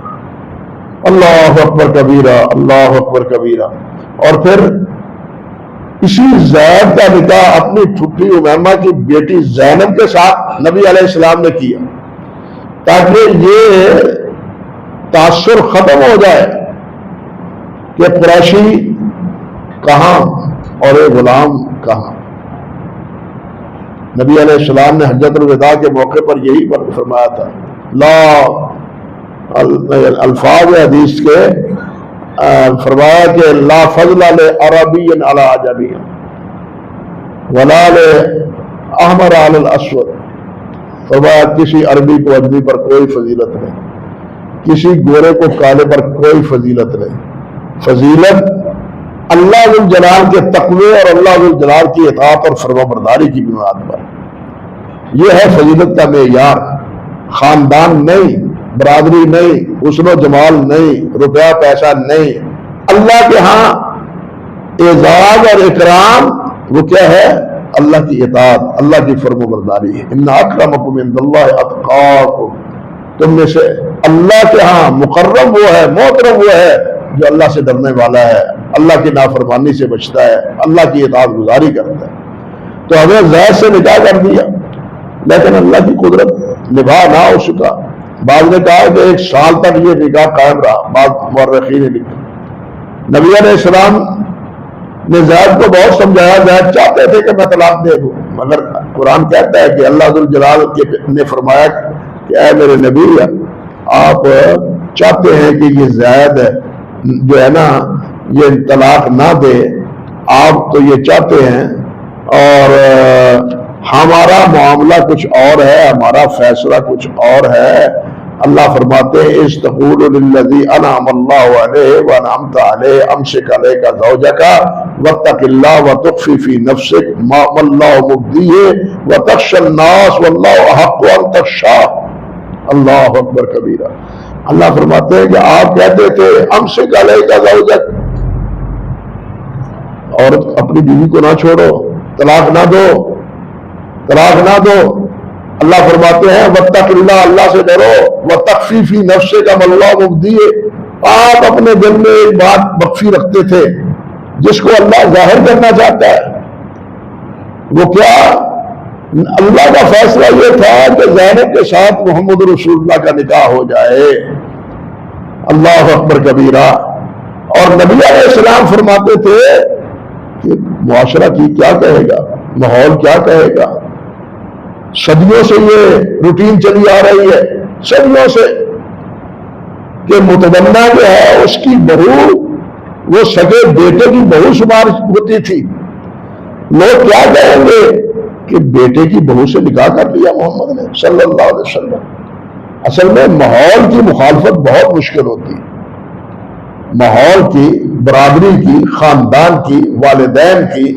اللہ اکبر کبیرہ, اللہ اکبر کبیرہ. اور پھر اسی زید کا نکاح اپنی ٹھٹی امیمہ کی بیٹی زینب کے ساتھ نبی علیہ السلام نے کیا تاکہ یہ تاثر ختم ہو جائے کہ قریشی کہاں اور یہ غلام کہاں. نبی علیہ السلام نے حجۃ الوداع کے موقع پر یہی فرمایا تھا. الفاظ حدیث کے فرمایا کہ لا فضل لعربی علی عجمی ولا لأحمر علی الاسود. فرمایا کسی عربی کو عجمی پر کوئی فضیلت نہیں, کسی گورے کو کالے پر کوئی فضیلت نہیں. فضیلت اللہ ذو الجلال کے تقوی اور اللہ ذو الجلال کی اطاعت اور فرمانبرداری کی بنیاد پر. یہ ہے فضیلت کا معیار. خاندان نہیں, برادری نہیں, حسن و جمال نہیں, روپیہ پیسہ نہیں. اللہ کے ہاں اعزاز اور اکرام وہ کیا ہے؟ اللہ کی اطاعت, اللہ کی فرمانبرداری ہے. ان اکرمکم عند اللہ اتقاکم, تم میں سے اللہ کے ہاں مکرم وہ ہے, محترم وہ ہے جو اللہ سے ڈرنے والا ہے, اللہ کی نافرمانی سے بچتا ہے, اللہ کی اطاعت گزاری کرتا ہے. تو حضرت زید سے نکاح کر دیا, لیکن اللہ کی قدرت نبھا نہ ہو سکا. بعض نے کہا کہ 1 سال تک یہ نکاح قائم رہا. بعض مورخین نے لکھا نبی علیہ السلام نے زید کو بہت سمجھایا. زید چاہتے تھے کہ میں طلاق دے دوں, مگر قرآن کہتا ہے کہ اللہ ذو الجلال نے فرمایا کہ اے میرے نبی, آپ چاہتے ہیں کہ یہ زید جو ہے نا یہ طلاق نہ دے, آپ تو یہ چاہتے ہیں, اور ہمارا معاملہ کچھ اور ہے, ہمارا فیصلہ کچھ اور ہے. اللہ فرماتے ہیں استقول للذی انعم اللہ علیہ وانعمت علیہ امسک علیک زوجک واتق اللہ وتخفی فی نفسک ما اللہ مبدیہ وتخشی الناس واللہ احق ان تخشاہ. اللہ اکبر کبیرہ. اللہ فرماتے ہیں کہ آپ کہتے تھے امسک علیک زوجک، عورت اپنی بیوی کو نہ چھوڑو، طلاق نہ دو، طلاق نہ دو. اللہ فرماتے ہیں واتق اللہ، اللہ سے ڈرو، وتخفی فی نفسک ما اللہ مبدیہ. آپ اپنے دل میں ایک بات مخفی رکھتے تھے جس کو اللہ ظاہر کرنا چاہتا ہے. وہ کیا؟ اللہ کا فیصلہ یہ تھا کہ زینب کے ساتھ محمد رسول اللہ کا نکاح ہو جائے. اللہ اکبر کبیرہ. اور نبی علیہ السلام فرماتے تھے کہ معاشرہ کی کیا کہے گا، ماحول کیا کہے گا. صدیوں سے یہ روٹین چلی آ رہی ہے، صدیوں سے، کہ متبنہ جو ہے اس کی بہو وہ سگے بیٹے کی بہو شمار ہوتی تھی. لوگ کیا کہیں گے کہ بیٹے کی بہو سے نکاح کر لیا محمد نے صلی اللہ علیہ وسلم. اصل میں ماحول کی مخالفت بہت مشکل ہوتی ہے. ماحول کی، برادری کی، خاندان کی، والدین کی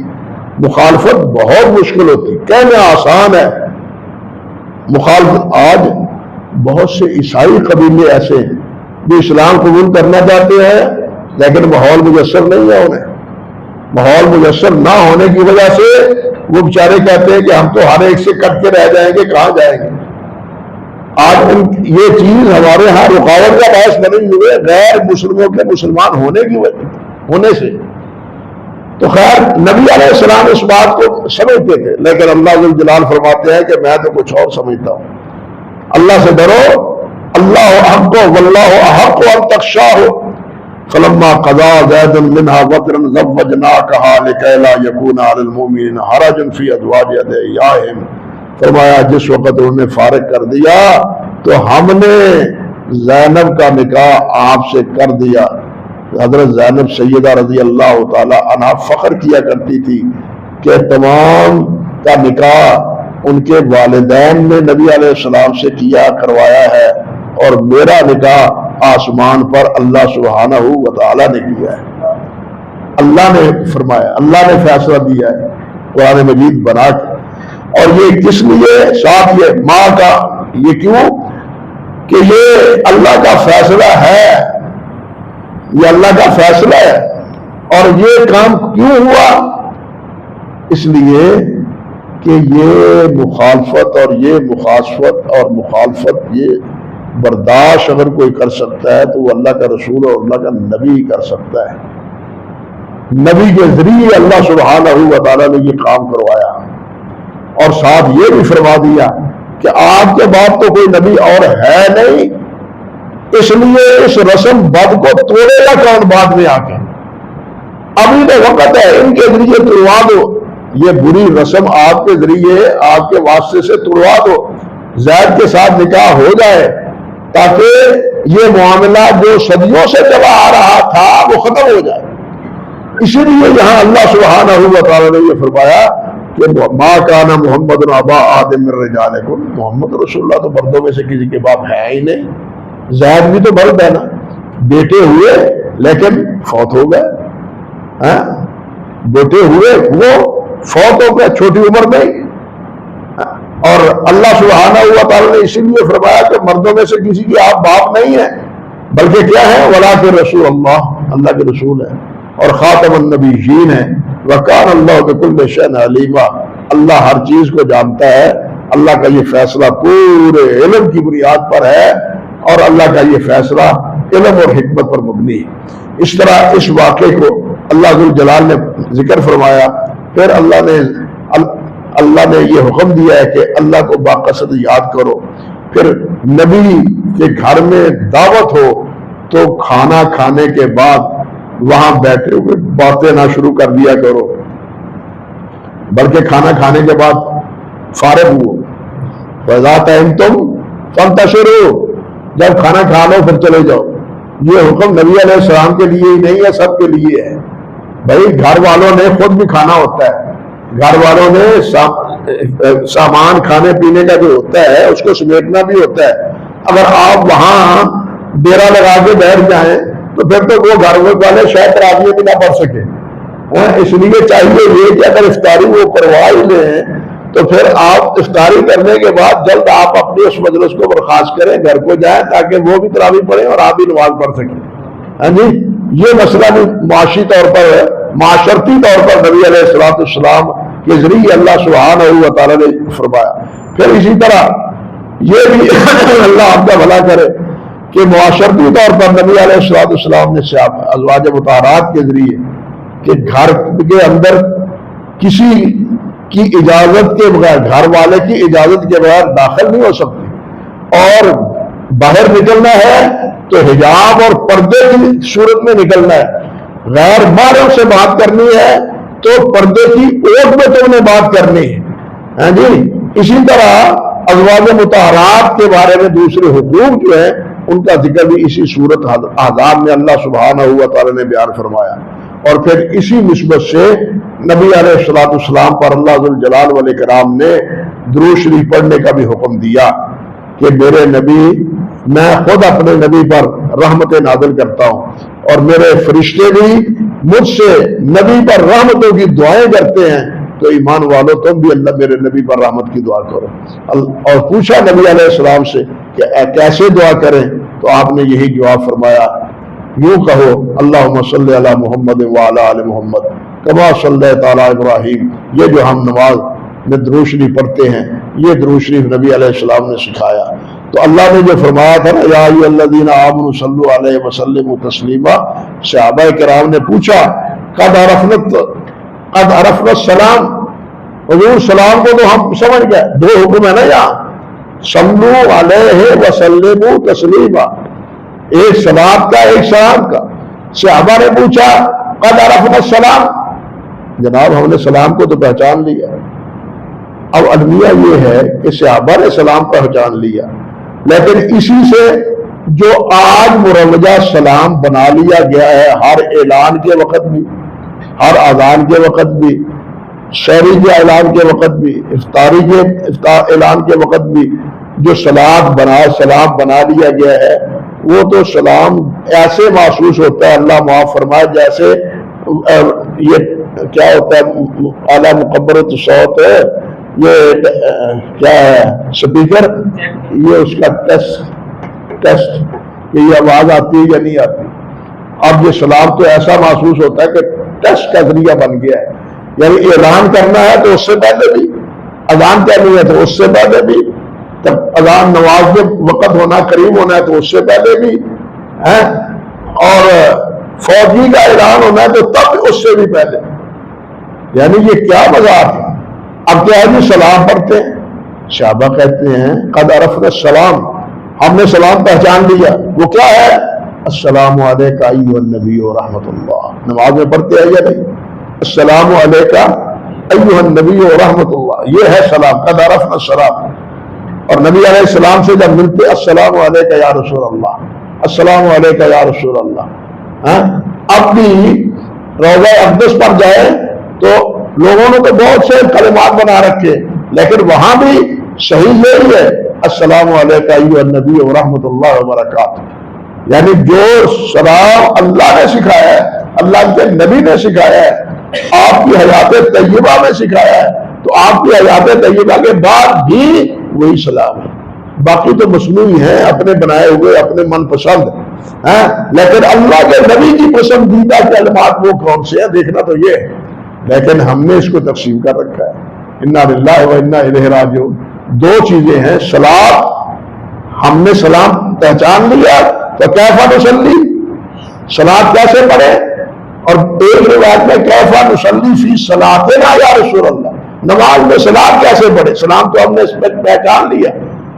مخالفت بہت مشکل ہوتی. کہنا آسان ہے مخالفت. آج بہت سے عیسائی قبیلے ایسے ہیں جو اسلام قبول کرنا چاہتے ہیں لیکن ماحول میسر نہیں ہے انہیں. ماحول میسر نہ ہونے کی وجہ سے وہ بیچارے کہتے ہیں کہ ہم تو ہر ایک سے کٹ کے رہ جائیں گے، کہاں جائیں گے. آج یہ چیز ہمارے ہاں رکاوٹ کا باعث بنی ہوئی ہے غیر مسلموں کے مسلمان ہونے سے. تو خیر نبی علیہ السلام اس بات کو سمجھتے تھے لیکن اللہ ذو الجلال فرماتے ہیں کہ میں تو کچھ اور سمجھتا ہوں. اللہ سے ڈرو، اللہ حق واللہ احق ان تخشاہ. فلما قضى زید منها وطرا زوجناکها لکی لا یکون علی المؤمنین حرج فی ازواج ادعیائہم. فرمایا جس وقت انہوں نے فارغ کر دیا تو ہم نے زینب کا نکاح آپ سے کر دیا. حضرت زینب سیدہ رضی اللہ تعالی عنہ فخر کیا کرتی تھی کہ تمام کا نکاح ان کے والدین نے نبی علیہ السلام سے کیا کروایا ہے اور میرا نکاح آسمان پر اللہ سبحانہ و تعالی نے کیا ہے. اللہ نے فرمایا، اللہ نے فیصلہ دیا ہے قرآن مجید بنا کے. اور یہ کس لیے؟ ساتھ یہ ماں کا، یہ کیوں کہ یہ اللہ کا فیصلہ ہے، یہ اللہ کا فیصلہ ہے. اور یہ کام کیوں ہوا؟ اس لیے کہ یہ مخالفت اور یہ مخالفت اور مخالفت یہ برداشت اگر کوئی کر سکتا ہے تو وہ اللہ کا رسول اور اللہ کا نبی کر سکتا ہے. نبی کے ذریعے اللہ سبحانہ و تعالیٰ نے یہ کام کروایا اور ساتھ یہ بھی فرما دیا کہ آپ کے بعد تو کوئی نبی اور ہے نہیں، اس لیے اس رسم بد کو توڑے گا کون بعد میں آ کے؟ ابھی تو وقت ہے، ان کے ذریعے توڑوا دو. یہ بری رسم آپ کے ذریعے، آپ کے واسطے سے توڑوا دو. زید کے ساتھ نکاح ہو جائے تاکہ یہ معاملہ جو صدیوں سے چلا آ رہا تھا وہ ختم ہو جائے. اسی لیے یہاں اللہ سبحانہ و تعالیٰ نے یہ فرمایا کہ ما کان محمد ابا آدم من رجالکم، محمد رسول اللہ تو مردوں میں سے کسی کے باپ ہے ہی نہیں. زید بھی تو مرد ہے نا، بیٹے ہوئے لیکن فوت ہو گئے. بیٹے ہوئے وہ فوت ہو گئے چھوٹی عمر میں. اور اللہ سبحانہ و تعالیٰ نے اسی لیے فرمایا کہ مردوں میں سے کسی کی آپ باپ نہیں ہیں بلکہ کیا ہے؟ ولکن رسول اللہ، اللہ کے رسول ہے اور خاتم النبیین ہے. وکان اللہ بکل شیء علیما، اللہ ہر چیز کو جانتا ہے. اللہ کا یہ فیصلہ پورے علم کی بنیاد پر ہے اور اللہ کا یہ فیصلہ علم اور حکمت پر مبنی ہے. اس طرح اس واقعے کو اللہ ذو الجلال نے ذکر فرمایا. پھر اللہ نے یہ حکم دیا ہے کہ اللہ کو باقصد یاد کرو. پھر نبی کے گھر میں دعوت ہو تو کھانا کھانے کے بعد وہاں بیٹھے ہوئے باتیں نہ شروع کر دیا کرو بلکہ کھانا کھانے کے بعد فارغ ہو. فَإِذَا طَعِمْتُمْ فَانْتَشِرُوا، جب کھانا کھا لو پھر چلے جاؤ. یہ حکم نبی علیہ السلام کے لیے ہی نہیں ہے، سب کے لیے ہے. بھائی گھر والوں نے خود بھی کھانا ہوتا ہے، گھر والوں نے سامان کھانے پینے کا جو ہوتا ہے اس کو سمیٹنا بھی ہوتا ہے. اگر آپ وہاں ڈیرا لگا کے بیٹھ جائیں تو پھر تو وہ گھر والے شاید تراویح بھی نہ پڑھ سکے. اس لیے چاہیے یہ کہ اگر افطاری وہ کروا ہی لیں تو پھر آپ افطاری کرنے کے بعد جلد آپ اپنے اس مجلس کو برخاست کریں, گھر کو جائیں تاکہ وہ بھی تراویح پڑھیں اور آپ بھی نماز پڑھ سکیں. ہاں جی, یہ مسئلہ بھی معاشی طور پر معاشرتی طور پر نبی علیہ السلام کے ذریعے اللہ سبحانہ و تعالیٰ نے فرمایا. پھر اسی طرح یہ بھی اللہ آپ کا بھلا کرے کہ معاشرتی طور پر نبی علیہ السلام نے ازواج مطہرات کے ذریعے کہ گھر کے اندر کسی کی اجازت کے بغیر, گھر والے کی اجازت کے بغیر داخل نہیں ہو سکتی, اور باہر نکلنا ہے تو حجاب اور پردے کی صورت میں نکلنا ہے. غیر محرم سے بات کرنی ہے تو پردے کی اوٹ میں تم نے بات کرنی ہے. ہاں جی, اسی طرح ازواج مطہرات کے بارے میں دوسرے حقوق جو ہیں ان کا ذکر بھی اسی صورت آداب میں اللہ سبحانہ و تعالیٰ نے بیان فرمایا. اور پھر اسی نسبت سے نبی علیہ السلام پر اللہ ذوالجلال والاکرام نے درود شریف پڑھنے کا بھی حکم دیا کہ میرے نبی, میں خود اپنے نبی پر رحمت نازل کرتا ہوں اور میرے فرشتے بھی مجھ سے نبی پر رحمتوں کی دعائیں کرتے ہیں, تو ایمان والو تم بھی اللہ میرے نبی پر رحمت کی دعا کرو. اور پوچھا نبی علیہ السلام سے کہ کیسے دعا کریں, تو آپ نے یہی جواب فرمایا, یوں کہو اللہم صلی علی محمد وعلی آل محمد کما صلیت علی ابراہیم. یہ جو ہم نماز میں درود شریف پڑھتے ہیں یہ درود شریف نبی علیہ السلام نے سکھایا. تو اللہ نے جو فرمایا تھا نا یا ایھا الذین آمنوا صلوا علیہ وسلموا تسلیما, صحابہ کرام نے پوچھا قد عرفنا السلام, حضور سلام کو تو ہم سمجھ گئے, دو حکم ہے نا یہاں, صلو علیہ وسلموا تسلیما, ایک صلات کا ایک سلام کا. صحابہ نے پوچھا قد عرفنا السلام, جناب ہم نے سلام کو تو پہچان لیا. اب المیہ یہ ہے کہ صحابہ نے سلام پہچان لیا, لیکن اسی سے جو آج مروجہ سلام بنا لیا گیا ہے, ہر اعلان کے وقت بھی, ہر اذان کے وقت بھی, شہری کے اعلان کے وقت بھی, افطاری کے اعلان کے وقت بھی, جو سلام بنا لیا گیا ہے وہ تو سلام ایسے محسوس ہوتا ہے, اللہ معاف فرمائے, جیسے یہ کیا ہوتا ہے اعلیٰ مکبرۃ الصوت ہے, یہ کیا ہے سپیکر, یہ اس کا ٹیسٹ کہ یہ آواز آتی ہے یا نہیں آتی. اب یہ سلام تو ایسا محسوس ہوتا ہے کہ ٹیسٹ کا ذریعہ بن گیا ہے, یعنی اعلان کرنا ہے تو اس سے پہلے بھی, اذان کرنی ہے تو اس سے پہلے بھی, تب اذان نماز کے وقت ہونا قریب ہونا ہے تو اس سے پہلے بھی, اور فوجی کا اعلان ہونا ہے تو تب اس سے بھی پہلے. یعنی یہ کیا مذاق ہے. اب کیا ہے جی سلام پڑھتے ہیں, صحابہ کہتے ہیں قد عرفنا السلام, ہم نے سلام پہچان لیا. وہ کیا ہے, السلام علیکہ ایھا النبی ورحمۃ اللہ. نماز میں پڑھتے ہیں یا نہیں, السلام علیکہ ایھا النبی ورحمۃ اللہ, یہ ہے سلام, قد عرفنا السلام. اور نبی علیہ السلام سے جب ملتے السلام علیکہ یا رسول اللہ, السلام علیکہ یا رسول اللہ. اب بھی روضہ اقدس پر جائے تو لوگوں نے تو بہت سے کلمات بنا رکھے, لیکن وہاں بھی صحیح یہی ہے السلام علیکہ ایھا النبی ورحمۃ اللہ وبرکاتہ. یعنی جو سلام اللہ نے سکھایا ہے, اللہ کے نبی نے سکھایا ہے, آپ کی حیات طیبہ میں سکھایا ہے, تو آپ کی حیات طیبہ کے بعد بھی وہی سلام ہے. باقی تو مصنوعی ہیں, اپنے بنائے ہوئے, اپنے من پسند ہیں, لیکن اللہ کے نبی کی پسندیدہ کلمات وہ کون سے ہیں دیکھنا تو یہ ہے. لیکن ہم نے اس کو تقسیم کر رکھا ہے, انا للہ و انا الیہ راجعون. دو چیزیں ہیں, سلام, ہم نے سلام پہچان لیا تو کیفا نصلی, سلام کیسے پڑھے, اور ایک روایت میں کیفا نصلی فی صلاتنا یا رسول اللہ, نماز میں سلام کیسے پڑھے. سلام تو ہم نے پہچان لیا,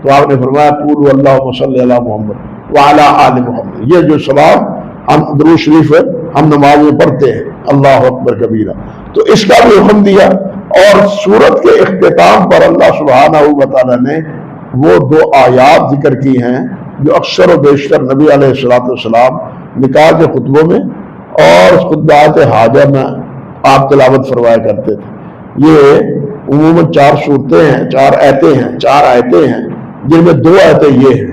تو آپ نے فرمایا قولوا اللہم صلی علی محمد وعلی آل محمد. یہ جو سلام ہم درود شریف ہم نماز میں پڑھتے ہیں اللہ اکبر کبیرہ, تو اس کا بھی حکم دیا. اور سورت کے اختتام پر اللہ سبحانہ و تعالیٰ نے وہ دو آیات ذکر کی ہیں جو اکثر و بیشتر نبی علیہ السلام نکاح کے خطبوں میں اور خطبات حاجہ میں آپ تلاوت فرمایا کرتے تھے. یہ عموماً 4 صورتیں ہیں, 4 آیتیں ہیں, 4 آیتیں ہیں, جن میں 2 آیتیں یہ ہیں.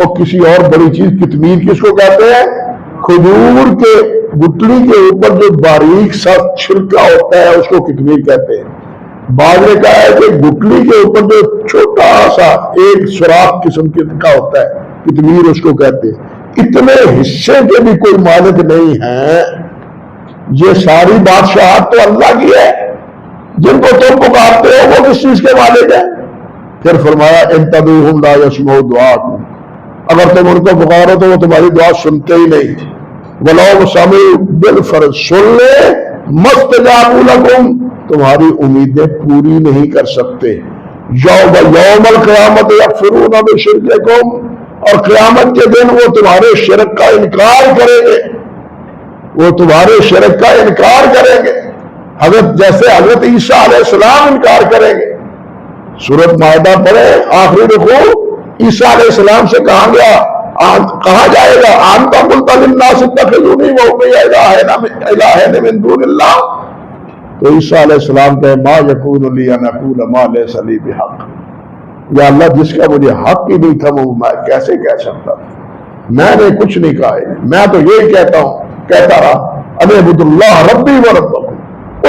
اور کسی اور بڑی چیز کتمیر کس کو کہتے ہیں؟ کھجور کے گٹلی کے اوپر جو باریک سا چھلکا ہوتا ہے اس کو کتمیر کہتے ہیں. بعض نے کہا ہے کہ گٹلی کے اوپر جو چھوٹا سا ایک سوراخ قسم کا ہوتا ہے کتمیر اس کو کہتے ہیں. اتنے حصے کے بھی کوئی مالک نہیں ہے. یہ ساری بادشاہت تو اللہ کی ہے. جن کو تم پکارتے ہو وہ کس چیز کے مالک ہیں؟ پھر فرمایا ان تدعوہم لا یسمعوا دعاءکم، اگر تم ان کو پکارو تو وہ تمہاری دعا سنتے ہی نہیں. ولو سمعوا بالفرض، سن لے مستجابوا لکم، تمہاری امیدیں پوری نہیں کر سکتے. یوم القیامت یکفرون بشرککم، اور قیامت کے دن وہ تمہارے شرک کا انکار کریں گے. وہ تمہارے شرک کا انکار کریں گے جیسے حضرت عیسیٰ علیہ السلام انکار کریں گے. سورۃ مائدہ پڑھے آخری رکوع، عیسیٰ علیہ السلام سے کہا جائے گا انت قلت للناس اتخذونی وأمی الہین من دون اللہ، تو عیسیٰ علیہ السلام کہے ما یکون لی ان اقول ما لیس لی بحق، یا اللہ جس کا مجھے حق ہی نہیں تھا وہ میں کیسے کہہ سکتا تھا؟ میں نے کچھ نہیں کہا ہے، میں تو یہی کہتا رہا ان اعبدوا اللہ ربی و ربکم،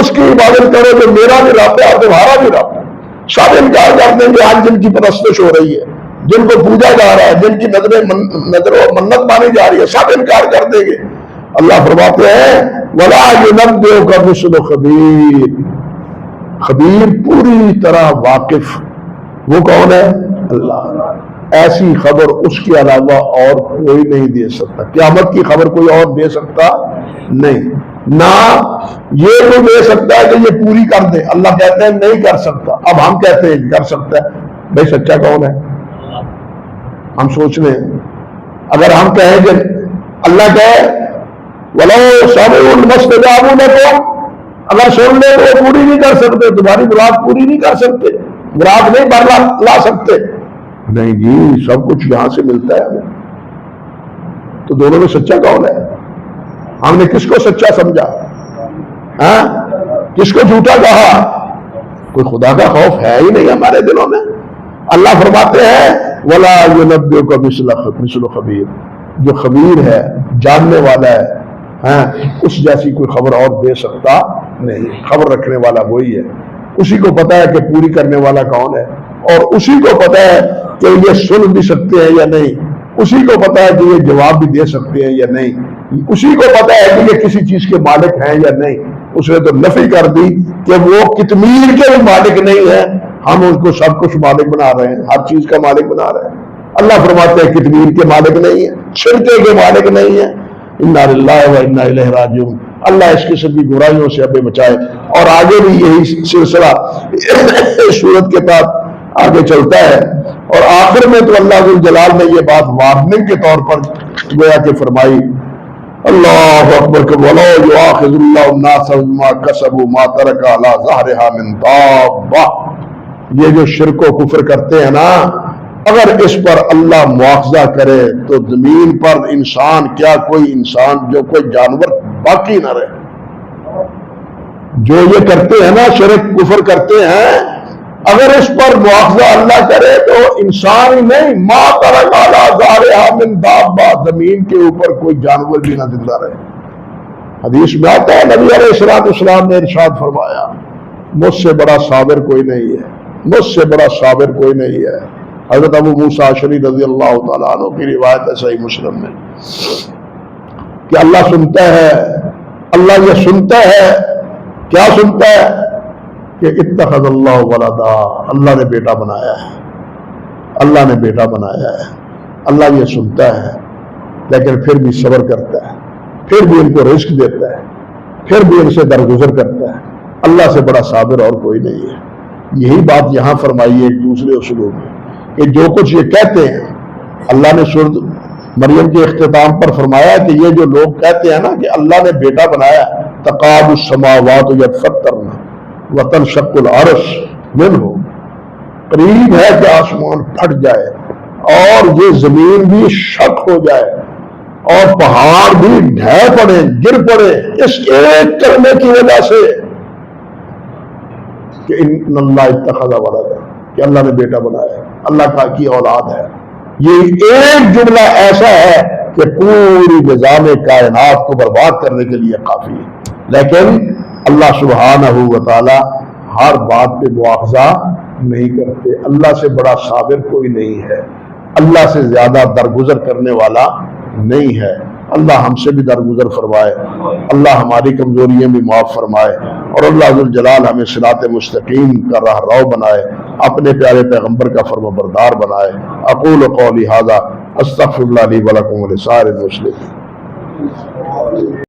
اس کی عبادت کرو جو میرا بھی رب ہے اور تمہارا بھی رب ہے. سب انکار کر دیں گے آج جن کی پرستش ہو رہی ہے، جن کو پوجا جا رہا ہے، جن کی نظر و منت مانی جا رہی ہے، سب انکار کر دیں گے. اللہ فرماتے ہیں وَلَا يُنَبِّئُكَ مِثْلُ خَبِيرٍ، خبیر پوری طرح واقف وہ کون ہے؟ اللہ. ایسی خبر اس کے علاوہ اور کوئی نہیں دے سکتا. قیامت کی خبر کوئی اور دے سکتا نہیں. نہ یہ کوئی دے سکتا ہے کہ یہ پوری کر دے. اللہ کہتے ہیں نہیں کر سکتا. اب ہم کہتے ہیں کر سکتا ہے. بھائی سچا کون ہے؟ ہم سوچ رہے ہیں اگر ہم کہیں کہ اللہ کہے وَلَوْ سَمِعُوا مَسْتَجَابُوا لَكُمْ، اگر سن لے تو وہ پوری نہیں کر سکتے، تمہاری مراد پوری نہیں کر سکتے، مراد نہیں بر لا سکتے. نہیں جی سب کچھ یہاں سے ملتا ہے ہمیں. تو دونوں میں سچا کون ہے؟ ہم نے کس کو سچا سمجھا؟ کس کو جھوٹا کہا؟ کوئی خدا کا خوف ہے ہی نہیں ہمارے دلوں میں. اللہ فرماتے ہیں وَلَا يُنَبِّئُكَ مِثْلُ خَبِيرٍ، جو خبیر ہے جاننے والا ہے اس جیسی کوئی خبر اور دے سکتا نہیں. خبر رکھنے والا وہی ہے، اسی کو پتا ہے کہ پوری کرنے والا کون ہے، اور اسی کو پتا ہے کہ یہ سن بھی سکتے ہیں یا نہیں، اسی کو پتا ہے کہ یہ جواب بھی دے سکتے ہیں یا نہیں، اسی کو پتا ہے کہ یہ کسی چیز کے مالک ہیں یا نہیں. اس نے تو نفی کر دی کہ وہ کتمیر کے بھی مالک نہیں ہیں، ہم ان کو سب کچھ مالک بنا رہے ہیں، ہر چیز کا مالک بنا رہے ہیں. اللہ فرماتے ہیں کتمیر کے مالک نہیں ہیں، چھڑکے کے مالک نہیں ہیں. انا للہ و انا الیہ راجعون. اللہ اس قسم کی برائیوں سے ہمیں بچائے. اور آگے بھی یہی سلسلہ سورت کے بعد آگے چلتا ہے، اور آخر میں تو اللہ ذو الجلال نے یہ بات وارننگ کے طور پر گویا کہ فرمائی. اللہ اکبر وَلَوْ يُؤَاخِذُ اللَّهُ النَّاسَ بِمَا كَسَبُوا مَا تَرَكَ عَلَى ظَهْرِهَا مِن دَابَّةٍ. یہ جو شرک و کفر کرتے ہیں نا، اگر اس پر اللہ مواخذہ کرے تو زمین پر انسان کیا کوئی انسان جو کوئی جانور باقی نہ رہے. جو یہ کرتے ہیں نا شرک کفر کرتے ہیں، اگر اس پر مواخذہ اللہ کرے تو انسان ہی نہیں، ما ترک علی ظہرہا من دابہ، زمین کے اوپر کوئی جانور بھی نہ زندہ رہے. حدیث میں آتا ہے نبی علیہ السلام نے ارشاد فرمایا مجھ سے بڑا صابر کوئی نہیں ہے، مجھ سے بڑا صابر کوئی نہیں ہے. حضرت ابو موسیٰ اشعری رضی اللہ تعالیٰ عنہ کی روایت ہے صحیح مسلم میں کہ اللہ سنتا ہے، اللہ یہ سنتا ہے، کیا سنتا ہے؟ کہ اتخذ اللہ ولدا، اللہ نے بیٹا بنایا ہے، اللہ نے بیٹا بنایا ہے. اللہ یہ سنتا ہے لیکن پھر بھی صبر کرتا ہے، پھر بھی ان کو رزق دیتا ہے، پھر بھی ان سے درگزر کرتا ہے. اللہ سے بڑا صابر اور کوئی نہیں ہے. یہی بات یہاں فرمائی ہے ایک دوسرے اسلوب میں کہ جو کچھ یہ کہتے ہیں، اللہ نے سورۃ مریم کے اختتام پر فرمایا کہ یہ جو لوگ کہتے ہیں نا کہ اللہ نے بیٹا بنایا، تقاد السماوات یتفطرن وتنشق الارض منہ، قریب ہے کہ آسمان پھٹ جائے اور یہ زمین بھی شق ہو جائے اور پہاڑ بھی ڈھہ پڑے، گر پڑے اس ایک کرنے کی وجہ سے کہ ان اللہ اتخذ ولدا، کہ اللہ نے بیٹا بنایا، اللہ کا کی اولاد ہے. یہ ایک جملہ ایسا ہے کہ پوری نظام کائنات کو برباد کرنے کے لیے کافی ہے. لیکن اللہ سبحانہ و تعالی ہر بات پہ مواخذہ نہیں کرتے. اللہ سے بڑا صابر کوئی نہیں ہے، اللہ سے زیادہ درگزر کرنے والا نہیں ہے. اللہ ہم سے بھی درگزر فرمائے، اللہ ہماری کمزوریاں بھی معاف فرمائے، اور اللہ ذوالجلال ہمیں صراط مستقیم کا راہ رو بنائے، اپنے پیارے پیغمبر کا فرما بردار بنائے. اقول قولی ھذا استغفر اللہ لی ولکم ولسائر المسلمین.